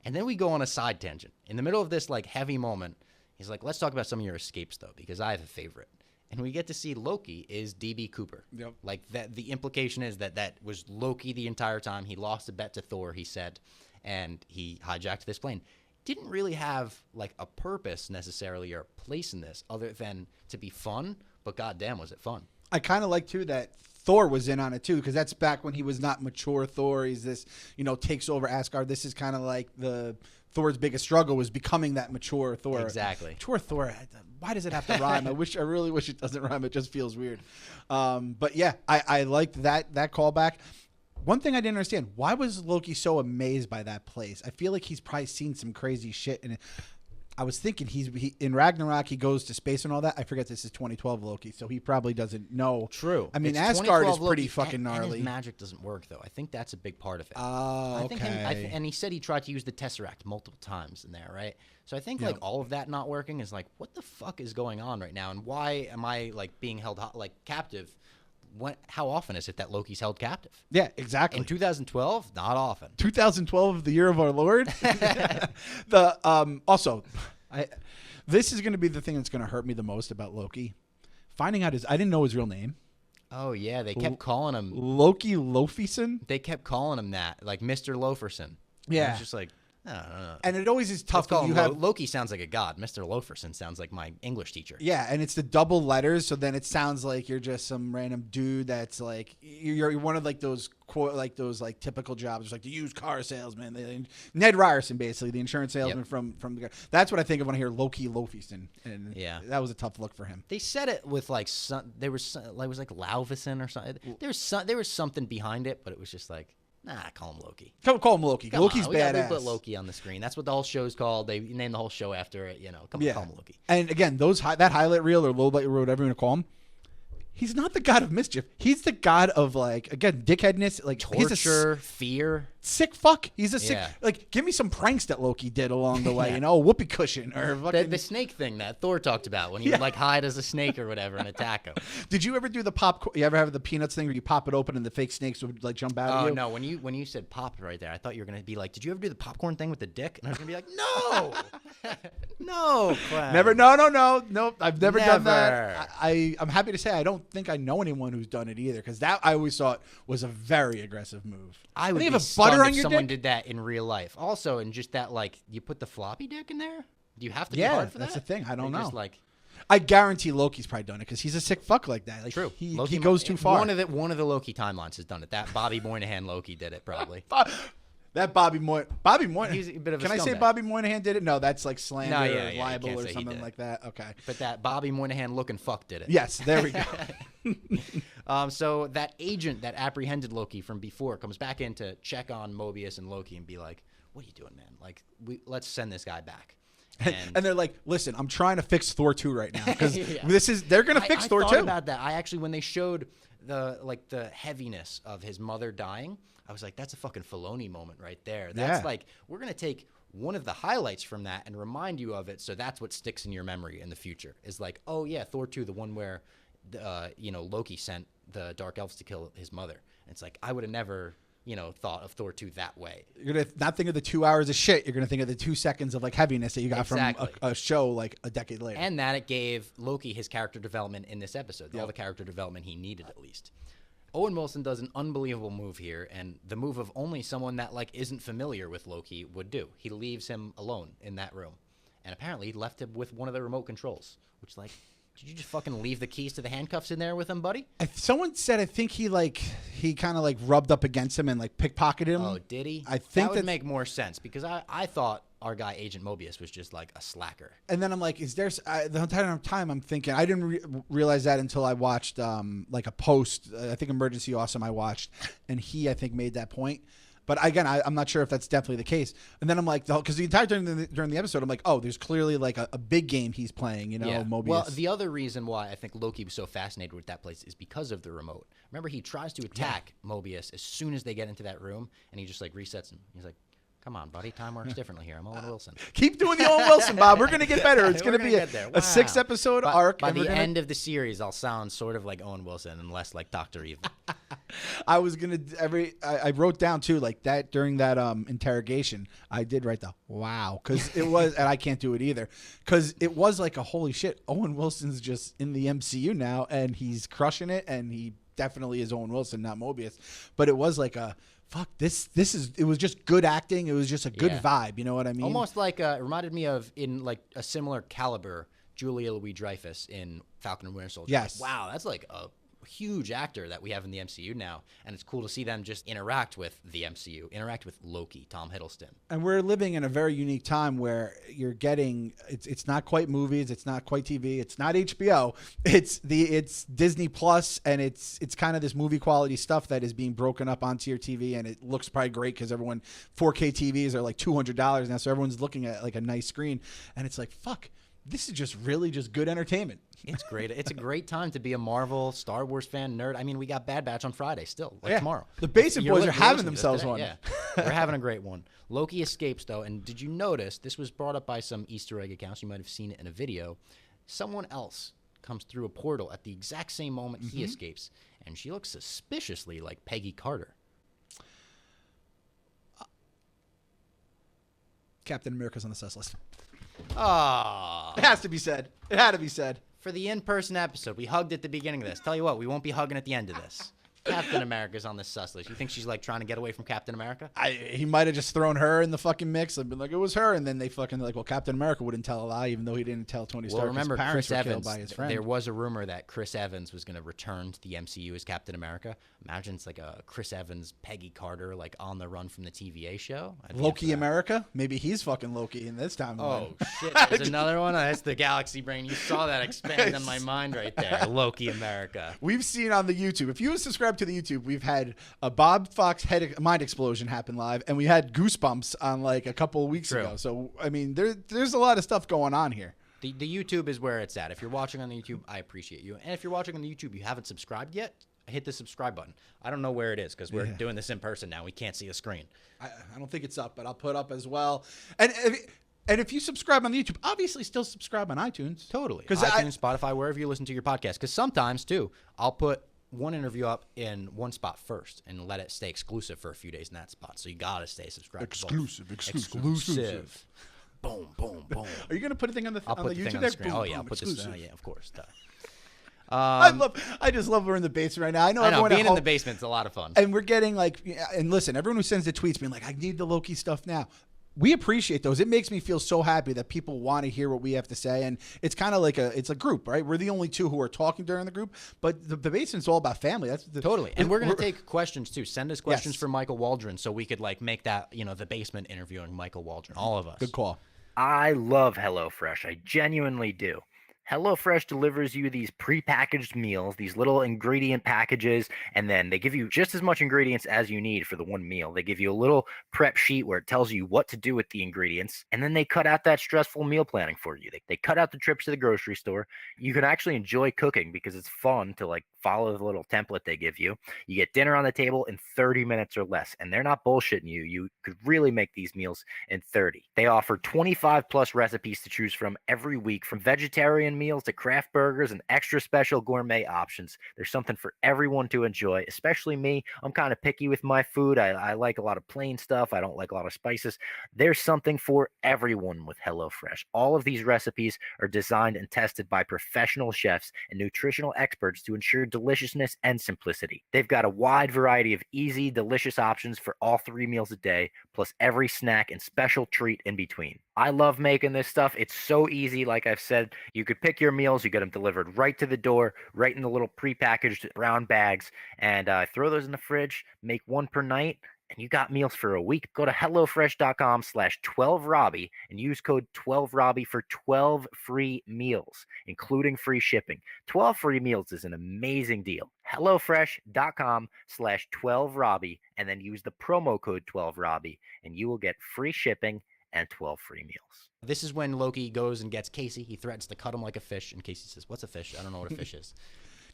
And then we go on a side tangent. In the middle of this, like, heavy moment, he's like, let's talk about some of your escapes, though, because I have a favorite. And we get to see Loki is D.B. Cooper. Yep. Like, that. The implication is that was Loki the entire time. He lost a bet to Thor, he said, and he hijacked this plane. Didn't really have, like, a purpose necessarily or a place in this other than to be fun, but goddamn was it fun. I kind of like, too, that Thor was in on it, too, because that's back when he was not mature Thor. He's this, takes over Asgard. This is kind of like Thor's biggest struggle was becoming that mature Thor. Exactly. Mature Thor. Why does it have to rhyme? I really wish it doesn't rhyme. It just feels weird. But yeah, I liked that callback. One thing I didn't understand, why was Loki so amazed by that place? I feel like he's probably seen some crazy shit. And I was thinking he in Ragnarok, he goes to space and all that. I forget this is 2012 Loki, so he probably doesn't know. True. I mean, It's Asgard is 2012 pretty Loki, fucking gnarly. And his magic doesn't work, though. I think that's a big part of it. Oh, okay. And he said he tried to use the Tesseract multiple times in there, right? So I think, like, all of that not working is like, what the fuck is going on right now? And why am I, like, being held, like, captive? How often is it that Loki's held captive? Yeah, exactly. In 2012, not often. 2012, the year of our Lord. This is going to be the thing that's going to hurt me the most about Loki. Finding out I didn't know his real name. Oh yeah, they kept calling him Loki Loferson. They kept calling him that, like Mr. Loferson. Yeah, and it's just like, I don't know. And it always is tough. Loki sounds like a god. Mr. Loferson sounds like my English teacher. Yeah, and it's the double letters, so then it sounds like you're just some random dude that's like you're one of like those typical jobs, like the used car salesman, Ned Ryerson, basically the insurance salesman from the. That's what I think of when I hear Loki Loferson, and that was a tough look for him. They said it with like it was like Lauvison or something. There was something behind it, but it was just like. Nah, call him Loki. Call him Loki. Loki's badass. We put Loki on the screen. That's what the whole show's called. They named the whole show after it. Call him Loki. And again, that highlight reel or low light reel, whatever you want to call him, he's not the god of mischief. He's the god of, like, again, dickheadness, like torture, fear. Sick fuck. He's a sick. Like, give me some pranks that Loki did along the way. Whoopee cushion or fucking... the snake thing that Thor talked about when he would like hide as a snake or whatever and attack him. Did you ever do the pop? You ever have the peanuts thing where you pop it open and the fake snakes would like jump out of you? Oh no! When you said pop right there, I thought you were gonna be like, did you ever do the popcorn thing with the dick? And I was gonna be like, no, no, Clem. Never. No. I've never done that. I'm happy to say I don't think I know anyone who's done it either, because that I always thought was a very aggressive move. I would be stunned if someone did that in real life. Also, and just that, like, you put the floppy dick in there? Do you have to be hard for that? Yeah, that's the thing. I don't know. Just like, I guarantee Loki's probably done it because he's a sick fuck like that. Like, true. He goes too far. One of the Loki timelines has done it. That Bobby Moynihan Loki did it probably. That Bobby Moynihan. He's a bit of a Can I say Bobby Moynihan did it? No, that's like slander or libel or something like that. Okay. But that Bobby Moynihan looking fuck did it. Yes, there we go. So that agent that apprehended Loki from before comes back in to check on Mobius and Loki and be like, what are you doing, man? Like, let's send this guy back. And they're like, listen, I'm trying to fix Thor 2 right now because they're going to fix Thor 2. I thought about that. I actually, when they showed the heaviness of his mother dying, I was like, that's a fucking Filoni moment right there. That's like, we're going to take one of the highlights from that and remind you of it. So that's what sticks in your memory in the future is like, oh yeah, Thor 2, the one where, Loki sent the Dark Elves to kill his mother. And it's like, I would have never, thought of Thor 2 that way. You're going to not think of the 2 hours of shit. You're going to think of the 2 seconds of like heaviness that you got from a show like a decade later. And that it gave Loki his character development in this episode. All the character development he needed at least. Owen Wilson does an unbelievable move here, and the move of only someone that like isn't familiar with Loki would do. He leaves him alone in that room, and apparently he left him with one of the remote controls. Which, like, did you just fucking leave the keys to the handcuffs in there with him, buddy? Someone said I think he kind of like rubbed up against him and like pickpocketed him. Oh, did he? I think that would make more sense because I thought our guy Agent Mobius was just like a slacker. And then I'm like, is there the entire time I'm thinking I didn't realize that until I watched like a post. I think Emergency Awesome I watched, and he I think made that point. But again, I'm not sure if that's definitely the case. And then I'm like, because the entire during the episode, I'm like, oh, there's clearly like a big game he's playing, Mobius. Well, the other reason why I think Loki was so fascinated with that place is because of the remote. Remember, he tries to attack Mobius as soon as they get into that room, and he just like resets him. He's like, come on, buddy. Time works differently here. I'm Owen Wilson. Keep doing the Owen Wilson, Bob. We're going to get better. It's going to be a 6-episode arc. By the end of the series, I'll sound sort of like Owen Wilson and less like Dr. Evil. I was going to I wrote down too, like that during that interrogation, I did write the wow, because it was, and I can't do it either, because it was like a holy shit, Owen Wilson's just in the MCU now and he's crushing it, and he definitely is Owen Wilson, not Mobius. But it was like a, fuck, this is, it was just good acting. It was just a good vibe. You know what I mean? Almost like, it reminded me of, in like a similar caliber, Julia Louis-Dreyfus in Falcon and Winter Soldier. Yes. Like, wow, that's like a huge actor that we have in the MCU now, and it's cool to see them just interact with the MCU, interact with Loki, Tom Hiddleston. And we're living in a very unique time where you're getting, it's not quite movies, it's not quite TV, it's not HBO, it's Disney Plus, and it's kind of this movie quality stuff that is being broken up onto your TV, and it looks probably great because 4K TVs are like $200 now, so everyone's looking at like a nice screen, and it's like, fuck, this is just really just good entertainment. It's great. It's a great time to be a Marvel, Star Wars fan, nerd. I mean, we got Bad Batch on Friday still, tomorrow. The Basement Boys are having themselves one. Yeah, they're having a great one. Loki Escapes, though, and did you notice, this was brought up by some Easter egg accounts, you might have seen it in a video, someone else comes through a portal at the exact same moment he escapes, and she looks suspiciously like Peggy Carter. Captain America's on the sus list. Oh. It has to be said. It had to be said. For the in-person episode, we hugged at the beginning of this. Tell you what, we won't be hugging at the end of this. Captain America's on the sus list. You think she's like trying to get away from Captain America? He might have just thrown her in the fucking mix and been like, it was her, and then they fucking like, well, Captain America wouldn't tell a lie, even though he didn't tell Tony Stark. Well, remember, his parents Chris were killed Evans. by his friend. There was a rumor that Chris Evans was going to return to the MCU as Captain America. Imagine it's like a Chris Evans, Peggy Carter, like on the run from the TVA show. Loki America? Maybe he's fucking Loki in this time. Oh shit! There's another one. That's the Galaxy Brain. You saw that expand on my mind right there. Loki America. We've seen on the YouTube. If you subscribe to the YouTube, we've had a Bob Fox mind explosion happen live, and we had Goosebumps on like a couple of weeks ago. So I mean, there's a lot of stuff going on here. The YouTube is where it's at. If you're watching on the YouTube, I appreciate you. And if you're watching on the YouTube, you haven't subscribed yet, hit the subscribe button. I don't know where it is because we're doing this in person now. We can't see a screen. I don't think it's up, but I'll put up as well. And if you subscribe on the YouTube, obviously still subscribe on iTunes. Totally. Because iTunes, Spotify, wherever you listen to your podcast. Because sometimes, too, I'll put one interview up in one spot first and let it stay exclusive for a few days in that spot. So you got to stay subscribed. Exclusive. Boom, boom, boom. Are you going to put a thing on the I'll put the YouTube thing on there? the screen. Boom, Oh, yeah. boom, I'll put exclusive. this. Yeah, of course. I just love we're in the basement right now. I know everyone being in the basement's a lot of fun. And we're getting like, and listen, everyone who sends the tweets being like, I need the Loki stuff now. We appreciate those. It makes me feel so happy that people want to hear what we have to say. And it's kind of like it's a group, right? We're the only two who are talking during the group, but the basement's all about family. Totally. And we're going to take questions too. Send us questions for Michael Waldron so we could like make that, the basement interviewing Michael Waldron. All of us. Good call. I love HelloFresh. I genuinely do. HelloFresh delivers you these prepackaged meals, these little ingredient packages, and then they give you just as much ingredients as you need for the one meal. They give you a little prep sheet where it tells you what to do with the ingredients, and then they cut out that stressful meal planning for you. They cut out the trips to the grocery store. You can actually enjoy cooking because it's fun to like follow the little template they give you. You get dinner on the table in 30 minutes or less, and they're not bullshitting you. You could really make these meals in 30. They offer 25 plus recipes to choose from every week, from vegetarian meals to craft burgers and extra special gourmet options. There's something for everyone to enjoy, especially me. I'm kind of picky with my food. I like a lot of plain stuff. I don't like a lot of spices. There's something for everyone with HelloFresh. All of these recipes are designed and tested by professional chefs and nutritional experts to ensure deliciousness and simplicity. They've got a wide variety of easy, delicious options for all 3 meals a day, plus every snack and special treat in between. I love making this stuff. It's so easy. Like I've said, you could pick your meals, you get them delivered right to the door, right in the little prepackaged brown bags, and throw those in the fridge, make one per night, and you got meals for a week. Go to HelloFresh.com/12Robbie and use code 12Robbie for 12 free meals, including free shipping. 12 free meals is an amazing deal. HelloFresh.com/12Robbie and then use the promo code 12Robbie and you will get free shipping and 12 free meals. This is when Loki goes and gets Casey. He threatens to cut him like a fish, and Casey says, "What's a fish? I don't know what a fish is."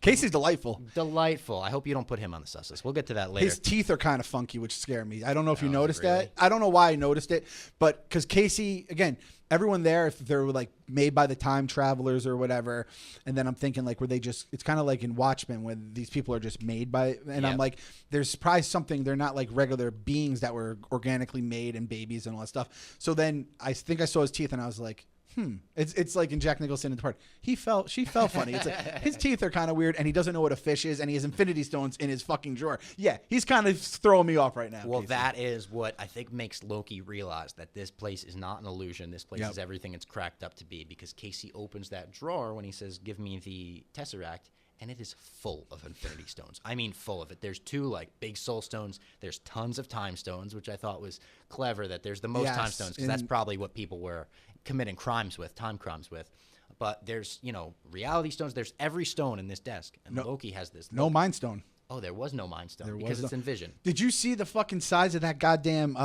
Casey's delightful. Delightful. I hope you don't put him on the sus list. We'll get to that later. His teeth are kind of funky, which scare me. I don't know if you Oh, noticed really? that. I don't know why I noticed it, but because Casey, again, everyone there, if they're like made by the time travelers or whatever, and then I'm thinking like, were they just? It's kind of like in Watchmen when these people are just made by, and I'm like, there's probably something. They're not like regular beings that were organically made and babies and all that stuff. So then I think I saw his teeth and I was like, It's like in Jack Nicholson in the part. She felt funny. It's like his teeth are kind of weird, and he doesn't know what a fish is, and he has Infinity Stones in his fucking drawer. Yeah, he's kind of throwing me off right now. Well, Casey. that is what I think makes Loki realize that this place is not an illusion. This place is everything it's cracked up to be, because Casey opens that drawer when he says, "Give me the Tesseract," and it is full of Infinity Stones. I mean, full of it. There's 2 like big Soul Stones. There's tons of Time Stones, which I thought was clever that there's the most Time Stones, because that's probably what people were committing crimes with, time crimes with. But there's, Reality Stones. There's every stone in this desk, and Loki has this. No Mind Stone. Oh, there was no Mind Stone because it's in Vision. Did you see the fucking size of that goddamn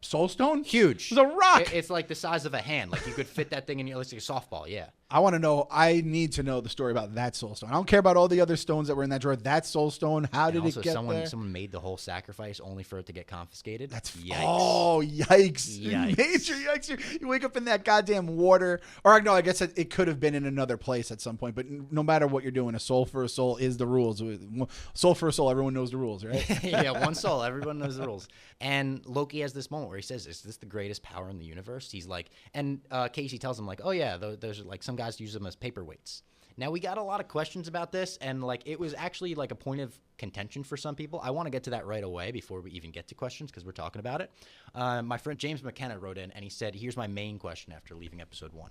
Soul Stone? Huge. It was a rock. It's like the size of a hand. Like you could fit that thing in your, like a softball. Yeah. I want to know. I need to know the story about that Soul Stone. I don't care about all the other stones that were in that drawer. That Soul Stone. How did it get there? Someone made the whole sacrifice only for it to get confiscated. That's yikes. Oh, yikes! Yikes. Major yikes! You wake up in that goddamn water, or no, I guess it could have been in another place at some point. But no matter what you're doing, a soul for a soul is the rules. Soul for a soul, everyone knows the rules, right? Yeah, one soul. Everyone knows the rules. And Loki has this moment where he says, "Is this the greatest power in the universe?" He's like, and Casey tells him like, "Oh yeah, those are like some guys use them as paperweights." Now we got a lot of questions about this, and like it was actually like a point of contention for some people. I want to get to that right away before we even get to questions because we're talking about it. My friend James McKenna wrote in and he said, "Here's my main question after leaving episode 1.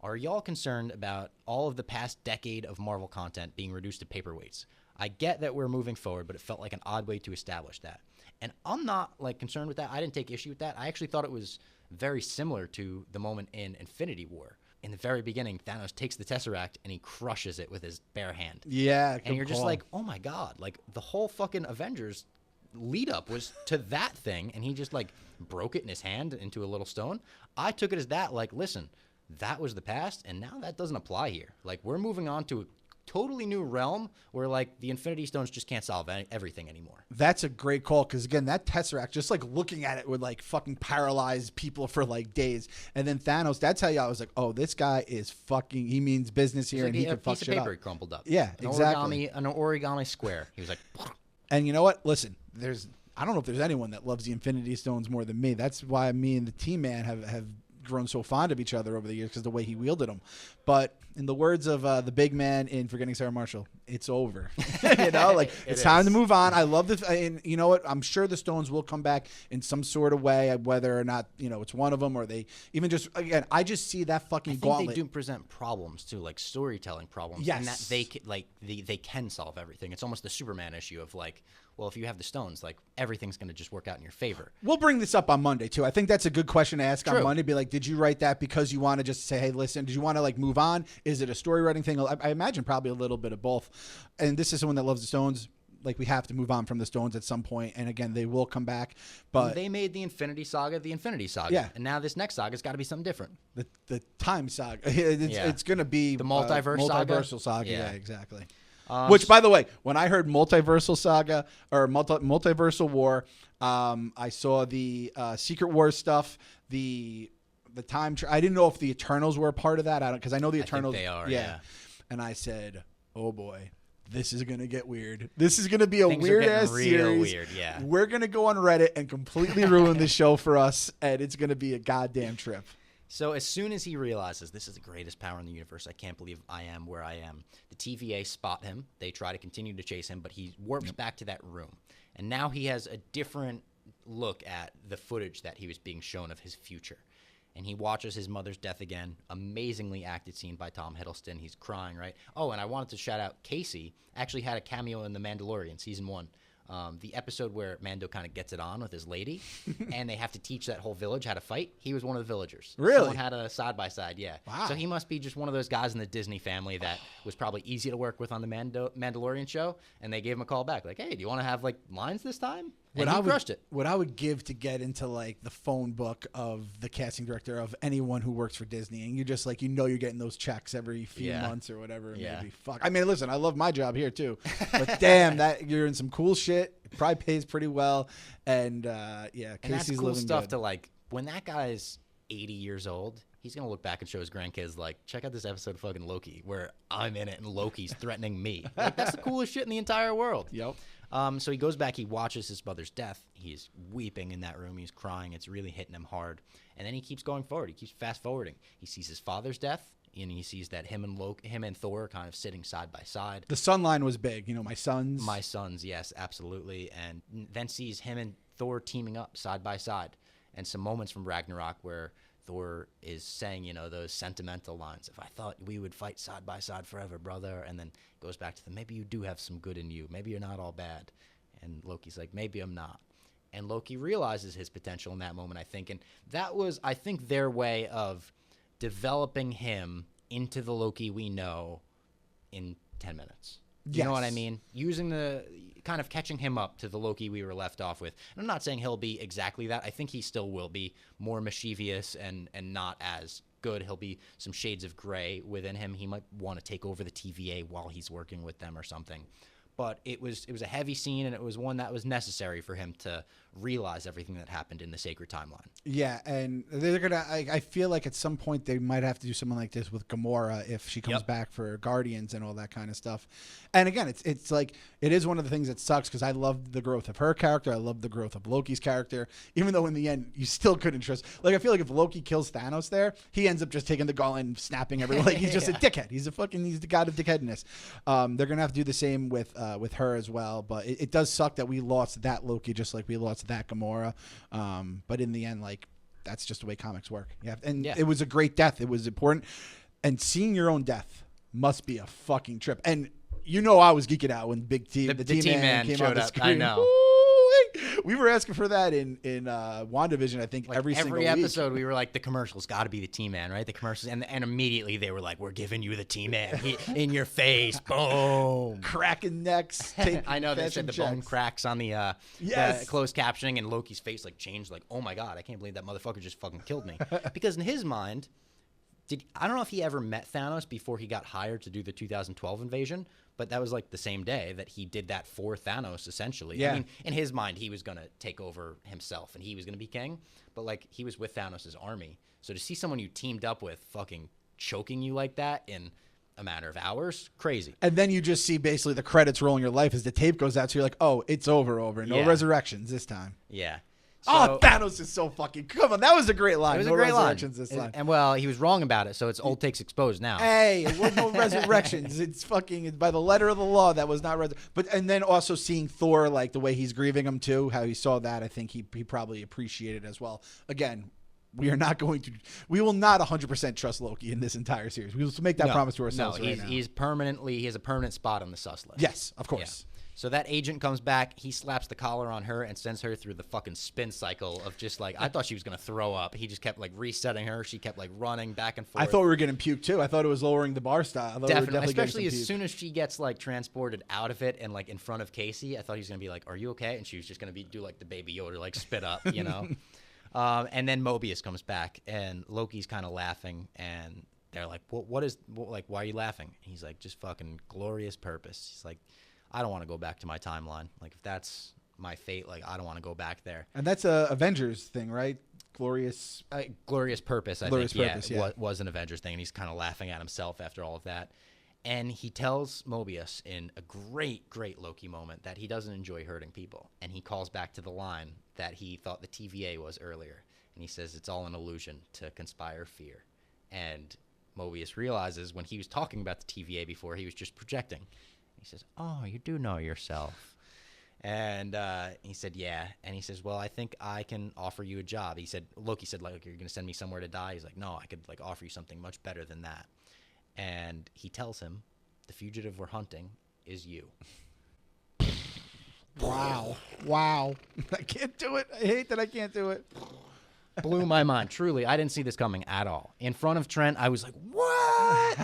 Are y'all concerned about all of the past decade of Marvel content being reduced to paperweights? I get that we're moving forward, but it felt like an odd way to establish that." And I'm not like concerned with that. I didn't take issue with that. I actually thought it was very similar to the moment in Infinity War. In the very beginning, Thanos takes the Tesseract and he crushes it with his bare hand. Yeah, and you're just like, oh my God, like the whole fucking Avengers lead up was to that thing, and he just like broke it in his hand into a little stone. I took it as that, like, listen, that was the past, and now that doesn't apply here. Like, we're moving on to a totally new realm where like the Infinity Stones just can't solve everything anymore. That's a great call, because again, that Tesseract, just like looking at it would like fucking paralyze people for like days. And then Thanos, that's how I was like, oh, this guy is fucking, he means business here, and he can fuck shit up. A piece of paper he crumpled up. Yeah, exactly. An origami square. He was like, and you know what? Listen, I don't know if there's anyone that loves the Infinity Stones more than me. That's why me and the T-Man have grown so fond of each other over the years, because the way he wielded them. But in the words of the big man in Forgetting Sarah Marshall, it's over. It's time to move on. I love this, and you know what? I'm sure the Stones will come back in some sort of way, whether or not it's one of them, or they even just, again, I just see that fucking gauntlet. They do present problems too, like storytelling problems. Yes, and that they can solve everything. It's almost the Superman issue of like, well, if you have the stones, like everything's going to just work out in your favor. We'll bring this up on Monday too. I think that's a good question to ask on Monday. Be like, did you write that because you want to just say, hey, listen, did you want to like move on? Is it a story writing thing? I imagine probably a little bit of both. And this is someone that loves the Stones. Like, we have to move on from the Stones at some point. And again, they will come back. But they made the Infinity Saga the Infinity Saga. Yeah. And now this next saga has got to be something different. The Time Saga. It's going to be the multiversal saga. Yeah, exactly. Which, by the way, when I heard multiversal saga or multiversal war, I saw the Secret Wars stuff, the time. I didn't know if the Eternals were a part of that. Because I know the Eternals. I think they are. Yeah. And I said, oh boy, this is gonna get weird. This is gonna be a Things weird ass series. Weird, yeah. We're gonna go on Reddit and completely ruin the show for us, and it's gonna be a goddamn trip. So as soon as he realizes this is the greatest power in the universe, I can't believe I am where I am, the TVA spot him. They try to continue to chase him, but he warps back to that room. And now he has a different look at the footage that he was being shown of his future. And he watches his mother's death again. Amazingly acted scene by Tom Hiddleston. He's crying, right? Oh, and I wanted to shout out Casey actually had a cameo in The Mandalorian, season 1. The episode where Mando kind of gets it on with his lady, and they have to teach that whole village how to fight. He was one of the villagers. Really? Someone had a side-by-side, yeah. Wow. So he must be just one of those guys in the Disney family that was probably easy to work with on the Mandalorian show, and they gave him a call back, like, hey, do you want to have, like, lines this time? And he crushed it. What I would give to get into like the phone book of the casting director of anyone who works for Disney, and you just like you're getting those checks every few months or whatever. Maybe fuck. I mean, listen, I love my job here too, but damn, that you're in some cool shit. It probably pays pretty well, and Casey's and that's cool living stuff good. to like when that guy's 80 years old. He's gonna look back and show his grandkids, like, check out this episode of fucking Loki where I'm in it and Loki's threatening me. Like, that's the coolest shit in the entire world. Yep. So he goes back, he watches his mother's death. He's weeping in that room. He's crying. It's really hitting him hard. And then he keeps going forward. He keeps fast forwarding. He sees his father's death, and he sees that him and Thor are kind of sitting side by side. The son line was big. My sons. My sons, yes, absolutely. And then sees him and Thor teaming up side by side. And some moments from Ragnarok where Thor is saying, those sentimental lines. If I thought we would fight side by side forever, brother. And then goes back to maybe you do have some good in you. Maybe you're not all bad. And Loki's like, maybe I'm not. And Loki realizes his potential in that moment, I think. And that was, I think, their way of developing him into the Loki we know in 10 minutes. You know what I mean? Using the kind of catching him up to the Loki we were left off with. And I'm not saying he'll be exactly that. I think he still will be more mischievous and not as good. He'll be some shades of gray within him. He might want to take over the TVA while he's working with them or something. But it was a heavy scene, and it was one that was necessary for him to realize everything that happened in the sacred timeline. Yeah, and they're gonna. I feel like at some point they might have to do something like this with Gamora if she comes back for Guardians and all that kind of stuff. And again, it's like it is one of the things that sucks because I love the growth of her character. I love the growth of Loki's character, even though in the end you still couldn't trust. Like I feel like if Loki kills Thanos there, he ends up just taking the gauntlet and snapping everyone. Like he's just a dickhead. He's the god of dickheadness. They're gonna have to do the same with her as well. But it does suck that we lost that Loki just like we lost that Gamora. But in the end, like that's just the way comics work. It was a great death. It was important. And seeing your own death must be a fucking trip. And I was geeking out when the T-Man came showed on the up. screen. I know. Woo-wee! We were asking for that in WandaVision, I think, like every single week. episode we were like, the commercials got to be the T-Man, right? The commercials. And immediately they were like, we're giving you the T-Man in your face. Boom. Cracking necks. I know they said the bone cracks on the closed captioning, and Loki's face like changed like, oh my God, I can't believe that motherfucker just fucking killed me. Because in his mind, I don't know if he ever met Thanos before he got hired to do the 2012 invasion, but that was like the same day that he did that for Thanos, essentially. Yeah. I mean, in his mind, he was going to take over himself and he was going to be king, but like he was with Thanos' army. So to see someone you teamed up with fucking choking you like that in a matter of hours, crazy. And then you just see basically the credits roll in your life as the tape goes out. So you're like, oh, it's over. No resurrections this time. Yeah. So, Thanos is so fucking... Come on, that was a great line. It was a great line. This time. And well, he was wrong about it, so it's old takes exposed now. Hey, it was no resurrections. It's by the letter of the law that was not... And then also seeing Thor, like the way he's grieving him too, how he saw that, I think he probably appreciated as well. Again, we will not 100% trust Loki in this entire series. We will make that promise to ourselves right now. He has a permanent spot on the sus list. Yes, of course. Yeah. So that agent comes back, he slaps the collar on her and sends her through the fucking spin cycle of just like, I thought she was going to throw up. He just kept like resetting her. She kept like running back and forth. I thought we were getting puke too. I thought it was lowering the bar style. Definitely. Especially as soon as she gets like transported out of it and like in front of Casey, I thought he was going to be like, are you okay? And she was just going to do like the Baby Yoda, like spit up, and then Mobius comes back and Loki's kind of laughing and they're like, why are you laughing? And he's like, just fucking glorious purpose. He's like, I don't want to go back to my timeline. Like, if that's my fate, like, I don't want to go back there. And that's a Avengers thing, right? Glorious Purpose, I think, was an Avengers thing. And he's kind of laughing at himself after all of that. And he tells Mobius in a great, great Loki moment that he doesn't enjoy hurting people. And he calls back to the line that he thought the TVA was earlier. And he says, it's all an illusion to conspire fear. And Mobius realizes when he was talking about the TVA before, he was just projecting. He says, oh, you do know yourself. And he said, yeah. And he says, well, I think I can offer you a job. Loki said, like, you're going to send me somewhere to die? He's like, no, I could like offer you something much better than that. And he tells him, the fugitive we're hunting is you. Wow. I can't do it. I hate that I can't do it. Blew my mind. Truly, I didn't see this coming at all. In front of Trent, I was like, what?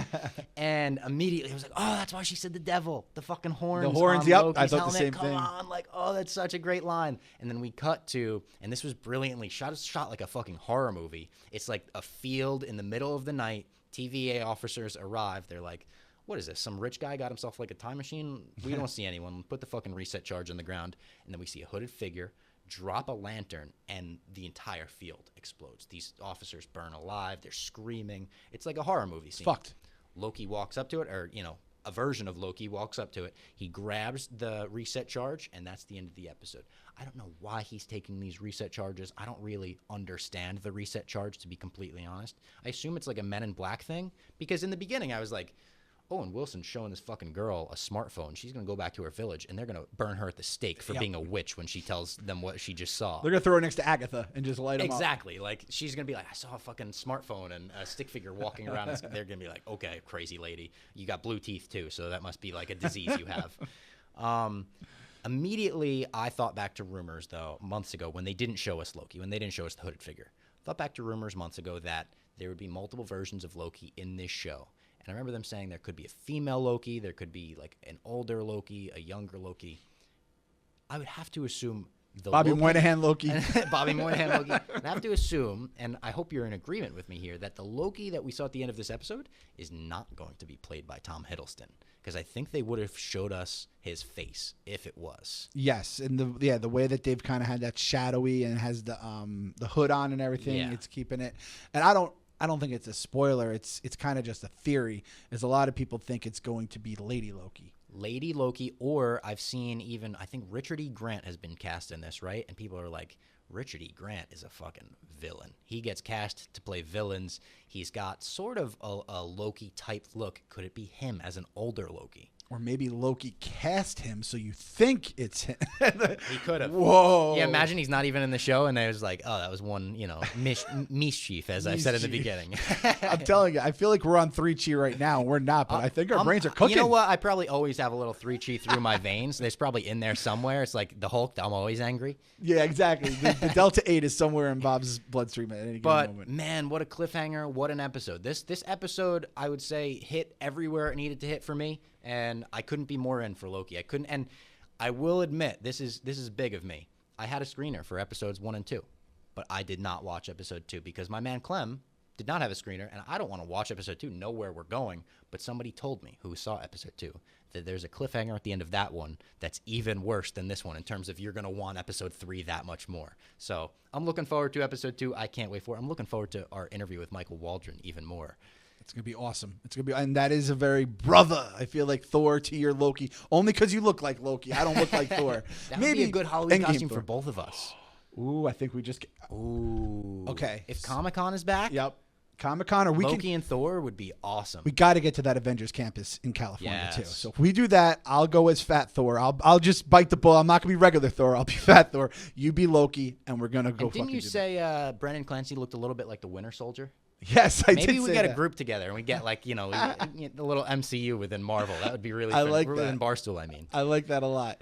And immediately I was like, oh, that's why she said the devil. The fucking horns. The horns, on yep. Loki's I thought helmet. the same Come thing. on. Like, oh, that's such a great line. And then we cut to, and this was brilliantly shot. It's shot like a fucking horror movie. It's like a field in the middle of the night. TVA officers arrive. They're like, what is this? Some rich guy got himself like a time machine? We don't see anyone. Put the fucking reset charge on the ground. And then we see a hooded figure drop a lantern, and the entire field explodes. These officers burn alive. They're screaming. It's like a horror movie scene. Fucked. Loki walks up to it, or, a version of Loki walks up to it. He grabs the reset charge, and that's the end of the episode. I don't know why he's taking these reset charges. I don't really understand the reset charge, to be completely honest. I assume it's like a Men in Black thing, because in the beginning I was like, Owen Wilson's showing this fucking girl a smartphone. She's going to go back to her village, and they're going to burn her at the stake for being a witch when she tells them what she just saw. They're going to throw her next to Agatha and just light them up. Exactly. Like, she's going to be like, I saw a fucking smartphone and a stick figure walking around. And they're going to be like, okay, crazy lady. You got blue teeth, too, so that must be like a disease you have. Immediately, I thought back to rumors, though, months ago, when they didn't show us Loki, when they didn't show us the hooded figure. Thought back to rumors months ago that there would be multiple versions of Loki in this show. And I remember them saying there could be a female Loki, there could be like an older Loki, a younger Loki. I would have to assume the Bobby Moynihan Loki. Bobby Moynihan Loki. I'd have to assume, and I hope you're in agreement with me here, that the Loki that we saw at the end of this episode is not going to be played by Tom Hiddleston, because I think they would have showed us his face if it was. Yes, and the way that they've kind of had that shadowy and has the hood on and everything, it's keeping it. And I don't think it's a spoiler. It's kind of just a theory, as a lot of people think it's going to be Lady Loki. Lady Loki, or I've seen even, I think Richard E. Grant has been cast in this, right? And people are like, Richard E. Grant is a fucking villain. He gets cast to play villains. He's got sort of a Loki-type look. Could it be him as an older Loki? Or maybe Loki cast him so you think it's him. He could have. Whoa. Yeah, imagine he's not even in the show, and there's like, oh, that was one, mischief, as I said in the beginning. I'm telling you, I feel like we're on 3Chi right now, and we're not, but I think our brains are cooking. You know what? I probably always have a little 3Chi through my veins. There's probably in there somewhere. It's like the Hulk, I'm always angry. Yeah, exactly. The Delta 8 is somewhere in Bob's bloodstream at any given moment. But, man, what a cliffhanger. What an episode. This episode, I would say, hit everywhere it needed to hit for me. And I couldn't be more in for Loki. I couldn't, and I will admit, this is big of me. I had a screener for episodes 1 and 2, but I did not watch episode 2 because my man Clem did not have a screener, and I don't want to watch episode 2, know where we're going. But somebody told me, who saw episode 2, that there's a cliffhanger at the end of that one that's even worse than this one in terms of you're going to want episode 3 that much more. So I'm looking forward to episode 2. I can't wait for it. I'm looking forward to our interview with Michael Waldron even more. It's going to be awesome. And that is a very brother, I feel like, Thor to your Loki. Only because you look like Loki. I don't look like Thor. That would be a good Halloween costume for both of us. Ooh, I think we just... Ooh. Okay. If Comic-Con is back... Yep. Comic-Con, or Loki and Thor would be awesome. We got to get to that Avengers campus in California, too. Yes. So if we do that, I'll go as Fat Thor. I'll just bite the bullet. I'm not going to be regular Thor. I'll be Fat Thor. You be Loki, and we're going to go fucking didn't you say Brendan Clancy looked a little bit like the Winter Soldier? Yes, I did say that. Maybe we get a group together and we get like, the little MCU within Marvel. That would be really fun. I like that. Within Barstool, I mean. I like that a lot.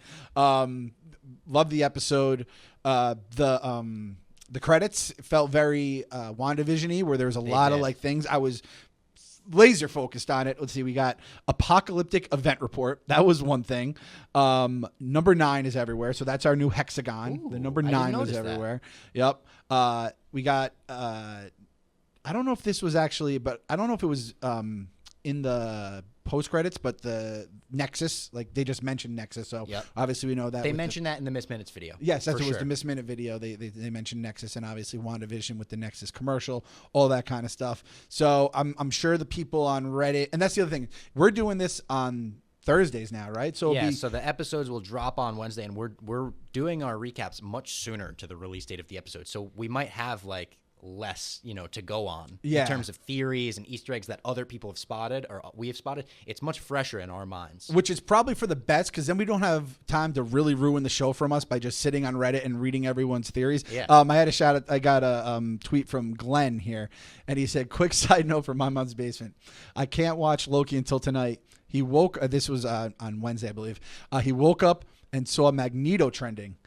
Love the episode. The credits felt very WandaVision-y, where there was a lot of like things. I was laser focused on it. Let's see. We got apocalyptic event report. That was one thing. Number 9 is everywhere. So that's our new hexagon. Ooh, the number 9 was everywhere. That. Yep. We got, I don't know if this was actually, but I don't know if it was in the post credits, but the Nexus, like they just mentioned Nexus. So obviously we know that. They mentioned that in the Miss Minutes video. Yes, that's what was the Miss Minute video. They mentioned Nexus, and obviously WandaVision with the Nexus commercial, all that kind of stuff. So I'm sure the people on Reddit, and that's the other thing. We're doing this on Thursdays now, right? So so the episodes will drop on Wednesday, and we're doing our recaps much sooner to the release date of the episode. So we might have like less, to go on in terms of theories and Easter eggs that other people have spotted or we have spotted. It's much fresher in our minds, which is probably for the best, because then we don't have time to really ruin the show from us by just sitting on Reddit and reading everyone's theories. I got a tweet from Glenn here, and he said, quick side note from my mom's basement, I can't watch Loki until tonight. He woke this was on Wednesday, I believe. He woke up and saw Magneto trending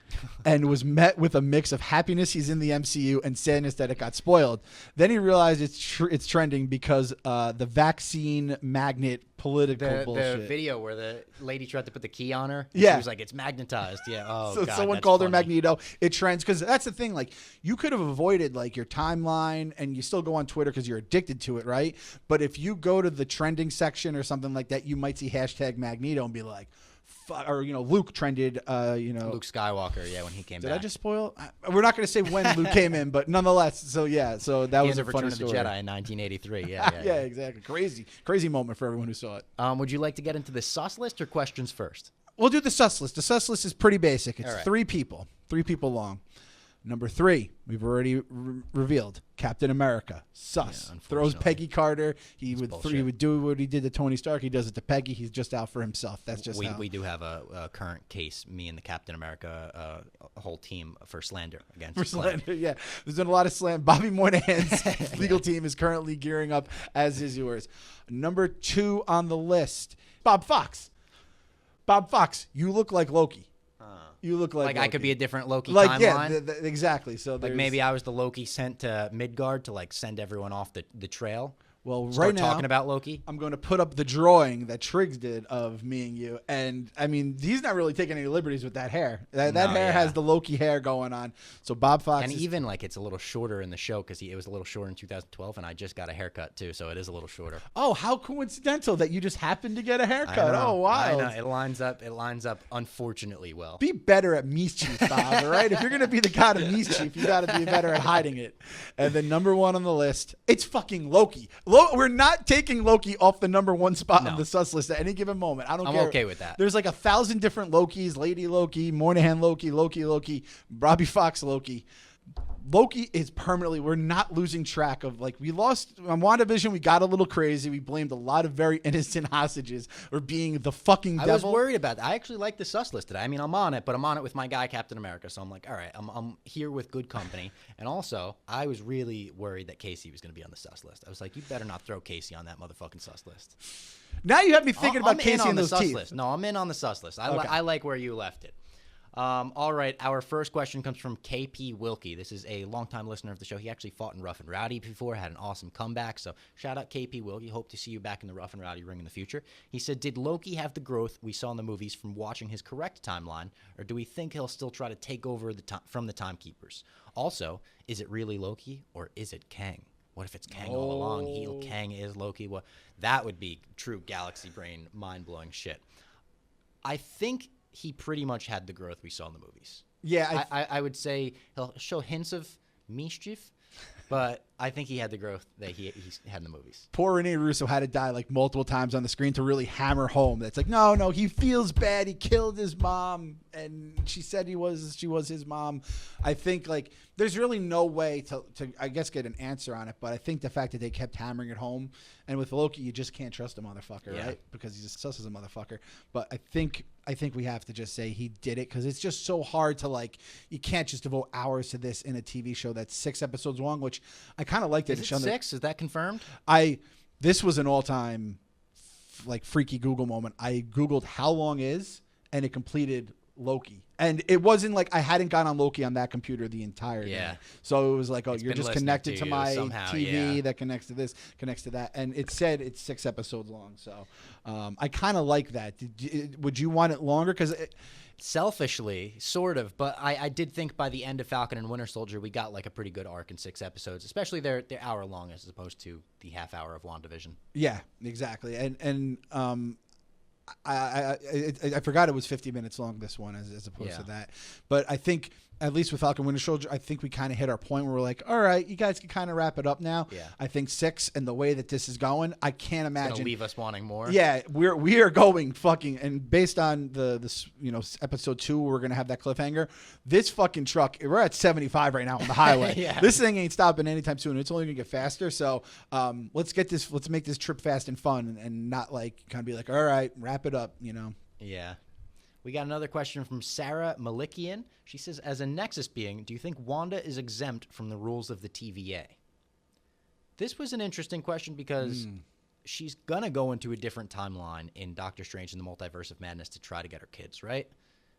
and was met with a mix of happiness he's in the MCU and sadness that it got spoiled. Then he realized it's trending because the vaccine magnet political bullshit. The video where the lady tried to put the key on her. Yeah. She was like, it's magnetized. Yeah. Oh, So God, someone that's called her funny. Magneto. It trends because that's the thing. Like, you could have avoided like your timeline, and you still go on Twitter because you're addicted to it, right? But if you go to the trending section or something like that, you might see hashtag Magneto and be like, or Luke trended. Luke Skywalker. Yeah, when he came Did back. I just spoil? We're not going to say when Luke came in, but nonetheless. So yeah, so that He was had a the funny Return of story. the Jedi in 1983. Yeah. Yeah, exactly. Crazy moment for everyone who saw it. Would you like to get into the sus list or questions first? We'll do the sus list. The sus list is pretty basic. It's All right. 3 people long. Number 3, we've already revealed. Captain America, sus. Yeah, Throws unfortunately. Peggy Carter. He bullshit. would do what he did to Tony Stark. He does it to Peggy. He's just out for himself. That's just how. We do have a current case, me and the Captain America whole team for slander against For Clem. slander, yeah. There's been a lot of slam. Bobby Moynihan's legal team is currently gearing up, as is yours. Number 2 on the list, Bob Fox. Bob Fox, you look like Loki. You look like Like I could Loki. be a different Loki like timeline. yeah, exactly. So Like there's- maybe I was the Loki sent to Midgard to like send everyone off the trail. well Start right now talking about Loki. I'm going to put up the drawing that Triggs did of me and you, and I mean he's not really taking any liberties with that hair. That No, hair yeah. has the Loki hair going on. So Bob Fox And is, even like it's a little shorter in the show because it was a little shorter in 2012, and I just got a haircut too, so it is a little shorter. oh, how coincidental that you just happened to get a I haircut. know, Oh, wow. I know. It lines up unfortunately well. Be better at mischief, Bob, all right? If you're going to be the god of mischief, you got to be better at hiding it. And then number 1 on the list, it's fucking Loki. We're not taking Loki off the number 1 spot No. on the sus list at any given moment. I'm okay with that. There's like 1,000 different Lokis, Lady Loki, Moynihan Loki, Loki, Robbie Fox Loki. Loki is permanently, we're not losing track of, like, we lost on WandaVision, we got a little crazy. We blamed a lot of very innocent hostages for being the fucking I devil. was worried about that. I actually like the sus list today. I mean, I'm on it, but I'm on it with my guy Captain America. So I'm like, all right, I'm here with good company. And also, I was really worried that Casey was going to be on the sus list. I was like, you better not throw Casey on that motherfucking sus list. Now you have me thinking about I'm in Casey on and the those sus teeth. list. No, I'm in on the sus list. Okay. I like where you left it. All right, our first question comes from KP Wilkie. This is a longtime listener of the show. He actually fought in Rough and Rowdy before, had an awesome comeback. So shout out KP Wilkie. Hope to see you back in the Rough and Rowdy ring in the future. He said, did Loki have the growth we saw in the movies from watching his correct timeline, or do we think he'll still try to take over from the Timekeepers? Also, is it really Loki, or is it Kang? What if it's Kang all along? Kang is Loki. What? That would be true galaxy brain, mind-blowing shit. I think he pretty much had the growth we saw in the movies. Yeah, I would say he'll show hints of mischief, but I think he had the growth that he had in the movies. poor Rene Russo had to die like multiple times on the screen to really hammer home. That's like, no, he feels bad. He killed his mom, and she said she was his mom. I think like there's really no way to I guess get an answer on it, but I think the fact that they kept hammering it home, and with Loki, you just can't trust a motherfucker, Yeah. right? Because he's just sus as a motherfucker. But I think we have to just say he did it because it's just so hard to like. You can't just devote hours to this in a TV show that's 6 episodes long, which I kind of liked it. Is it It's on the- 6? Is that confirmed? This was an all-time like freaky Google moment. I Googled how long is, and it completed Loki. And it wasn't like I hadn't gone on Loki on that computer the entire Yeah. day. So it was like, oh, It's you're been just listening connected to to you my somehow, TV yeah. that connects to this, connects to that. And it said it's 6 episodes long. So I kind of like that. Would you want it longer? Because Selfishly, sort of, but I did think by the end of Falcon and Winter Soldier, we got like a pretty good arc in 6 episodes, especially they're hour long as opposed to the half hour of WandaVision. yeah, exactly. And I forgot it was 50 minutes long, this one, as opposed to that. But I think, at least with Falcon Winter Soldier, I think we kind of hit our point where we're like, all right, you guys can kind of wrap it up now. Yeah. I think 6 and the way that this is going, I can't It's imagine. gonna leave us wanting more. Yeah, we are going fucking, and based on this episode 2, we're gonna have that cliffhanger. This fucking truck, we're at 75 right now on the highway. Yeah. This thing ain't stopping anytime soon. It's only gonna get faster. So let's make this trip fast and fun, and not like kind of be like, all right, wrap it up. Yeah. We got another question from Sarah Malikian. She says, as a Nexus being, do you think Wanda is exempt from the rules of the TVA? This was an interesting question because she's going to go into a different timeline in Doctor Strange and the Multiverse of Madness to try to get her kids, right?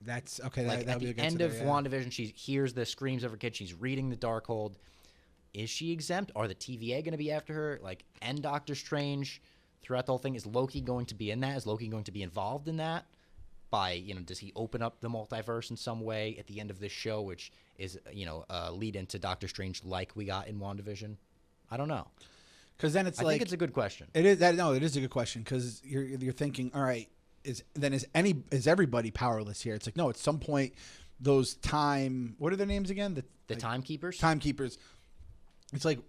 That's okay. Like That at would be the a good end of scenario, yeah. WandaVision, she hears the screams of her kid. She's reading the Darkhold. Is she exempt? Are the TVA going to be after her? Like, and Doctor Strange throughout the whole thing? Is Loki going to be in that? Is Loki going to be involved in that? Does he open up the multiverse in some way at the end of this show, which is, lead into Doctor Strange like we got in WandaVision? I don't know. Because then it's I think it's a good question. It is that. No, it is a good question because you're thinking, all right, is everybody powerless here? It's like, no, at some point those what are their names again? The Timekeepers? Timekeepers. It's like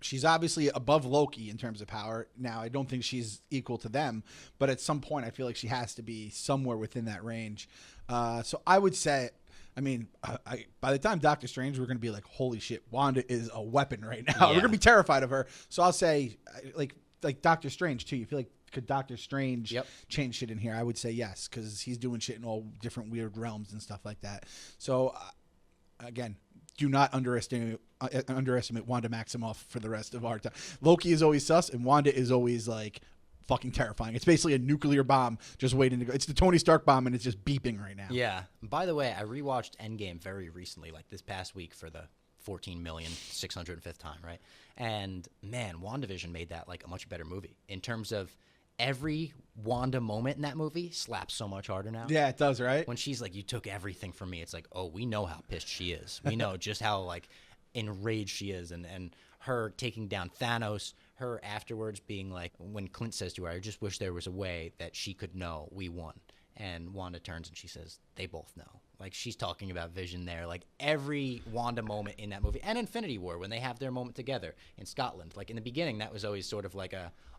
she's obviously above Loki in terms of power. Now, I don't think she's equal to them, but at some point I feel like she has to be somewhere within that range. So I would say, I mean, by the time Doctor Strange, we're going to be like, holy shit, Wanda is a weapon right now. Yeah. We're going to be terrified of her. So I'll say, like Doctor Strange, too. You feel like, could Doctor Strange change shit in here? I would say yes, because he's doing shit in all different weird realms and stuff like that. So, again, do not underestimate Wanda Maximoff for the rest of our time. Loki is always sus, and Wanda is always, like, fucking terrifying. It's basically a nuclear bomb just waiting to go. It's the Tony Stark bomb, and it's just beeping right now. Yeah. By the way, I rewatched Endgame very recently, like this past week for the 14,605th time, right? And, man, WandaVision made that, like, a much better movie in terms of every Wanda moment in that movie slaps so much harder now. Yeah, it does, right? When she's like, you took everything from me, it's like, oh, we know how pissed she is. We know just how, like, enraged she is. And her taking down Thanos, her afterwards being like, when Clint says to her, I just wish there was a way that she could know we won. And Wanda turns and she says, they both know. Like, she's talking about Vision there. Like, every Wanda moment in that movie. And Infinity War, when they have their moment together in Scotland. Like, in the beginning, that was always sort of like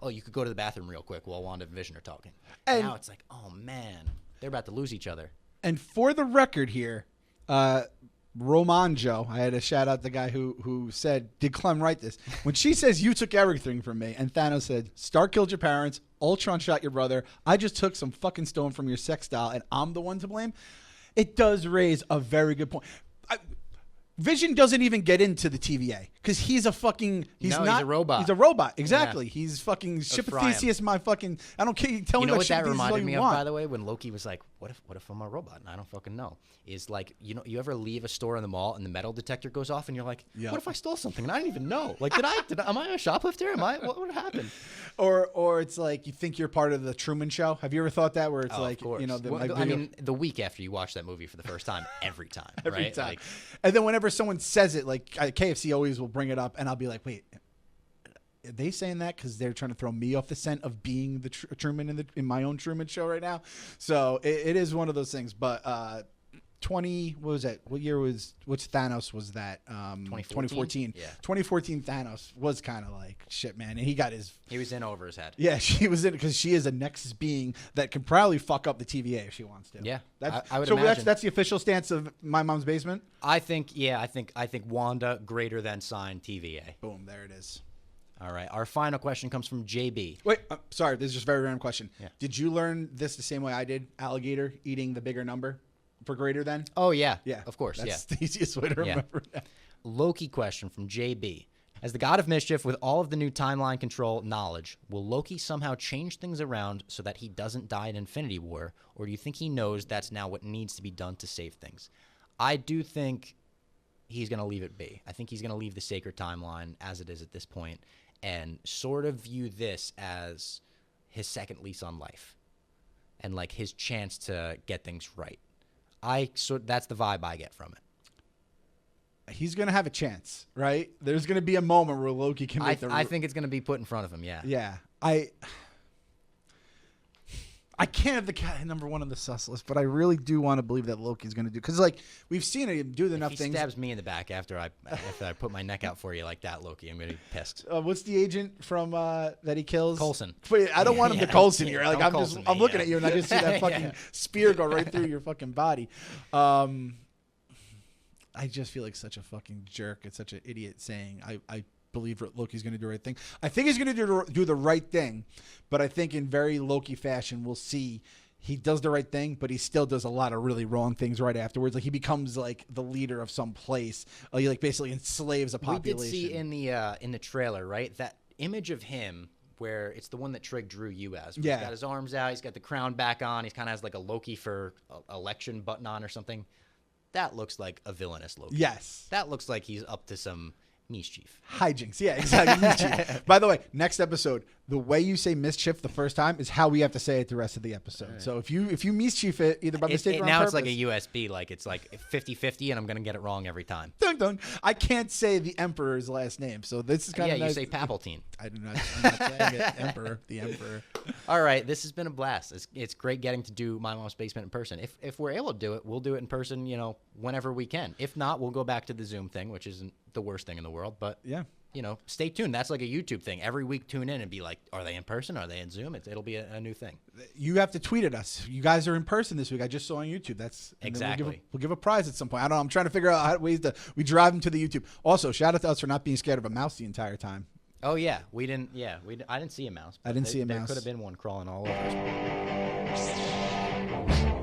you could go to the bathroom real quick while Wanda and Vision are talking. And now it's like, oh, man, they're about to lose each other. And for the record here, Romanjo, I had to shout out the guy who said, did Clem write this? When she says, you took everything from me, and Thanos said, Stark killed your parents, Ultron shot your brother, I just took some fucking stone from your sex doll, and I'm the one to blame. It does raise a very good point. Vision doesn't even get into the TVA because he's a fucking. He's a robot. He's a robot. Exactly. Yeah. He's fucking Ship of Theseus. My fucking. I don't care. Tell me what that reminded me of, by the way, when Loki was like, "What if I'm a robot and I don't fucking know?" Is like, you ever leave a store in the mall and the metal detector goes off and you're like, "What if I stole something and I didn't even know? Like, am I a shoplifter? What happened?" Or it's like you think you're part of the Truman Show. Have you ever thought that? Where it's like, the week after you watch that movie for the first time, every time, every time. Like, and then whenever someone says it, like KFC always will bring it up, and I'll be like, wait, are they saying that because they're trying to throw me off the scent of being the Truman in my own Truman Show right now? So it is one of those things. But 20, what was that? What year which Thanos was that? 2014. Yeah. 2014 Thanos was kind of like, shit, man. And he was in over his head. Yeah, she was in because she is a Nexus being that can probably fuck up the TVA if she wants to. Yeah. I would imagine. That's the official stance of My Mom's Basement? I think Wanda greater than sign TVA. Boom, there it is. All right. Our final question comes from JB. Wait, sorry. This is just a very random question. Yeah. Did you learn this the same way I did? Alligator eating the bigger number for greater than? Oh, yeah. Yeah. Of course, That's the easiest way to remember that. Loki question from JB. As the god of mischief with all of the new timeline control knowledge, will Loki somehow change things around so that he doesn't die in Infinity War, or do you think he knows that's now what needs to be done to save things? I do think he's going to leave it be. I think he's going to leave the sacred timeline as it is at this point and sort of view this as his second lease on life and like his chance to get things right. That's the vibe I get from it. He's going to have a chance, right? There's going to be a moment where Loki can make I think it's going to be put in front of him, yeah. Yeah. I can't have the cat number one on the sus list, but I really do want to believe that Loki's going to do, because like we've seen him do enough things. If he stabs me in the back after I put my neck out for you like that, Loki, I'm going to be pissed. What's the agent from that he kills? Coulson. I don't want him to Coulson here. Like I'm looking at you and I just see that fucking Yeah. spear go right through your fucking body. I just feel like such a fucking jerk. It's such an idiot saying I believe Loki's going to do the right thing. I think he's going to do the right thing, but I think in very Loki fashion, we'll see he does the right thing, but he still does a lot of really wrong things right afterwards. Like he becomes like the leader of some place. He like basically enslaves a population. We did see in the trailer, right, that image of him where it's the one that Trig drew you as. Yeah. He's got his arms out. He's got the crown back on. He kind of has like a Loki for election button on or something. That looks like a villainous Loki. Yes. That looks like he's up to some mischief. Hijinks. Yeah, exactly. Mischief. By the way, next episode, the way you say mischief the first time is how we have to say it the rest of the episode. Right. So if you mischief it either by mistake or on now purpose, it's like a USB, like it's like 50-50, and I'm gonna get it wrong every time. Dun, dun. I can't say the Emperor's last name, so this is kind of nice. You say Palpatine. I'm not saying it. Emperor, the Emperor. All right, this has been a blast. It's great getting to do My Mom's Basement in person. If we're able to do it, we'll do it in person. Whenever we can. If not, we'll go back to the Zoom thing, which isn't the worst thing in the world. But yeah. Stay tuned. That's like a YouTube thing. Every week, tune in and be like, are they in person? Are they in Zoom? It'll be a new thing. You have to tweet at us. You guys are in person this week. I just saw on YouTube. That's exactly. We'll give a prize at some point. I don't know. I'm trying to figure out ways we drive them to the YouTube. Also, shout out to us for not being scared of a mouse the entire time. Oh yeah, we didn't. Yeah, I didn't see a mouse. I didn't see a mouse. There could have been one crawling all over us.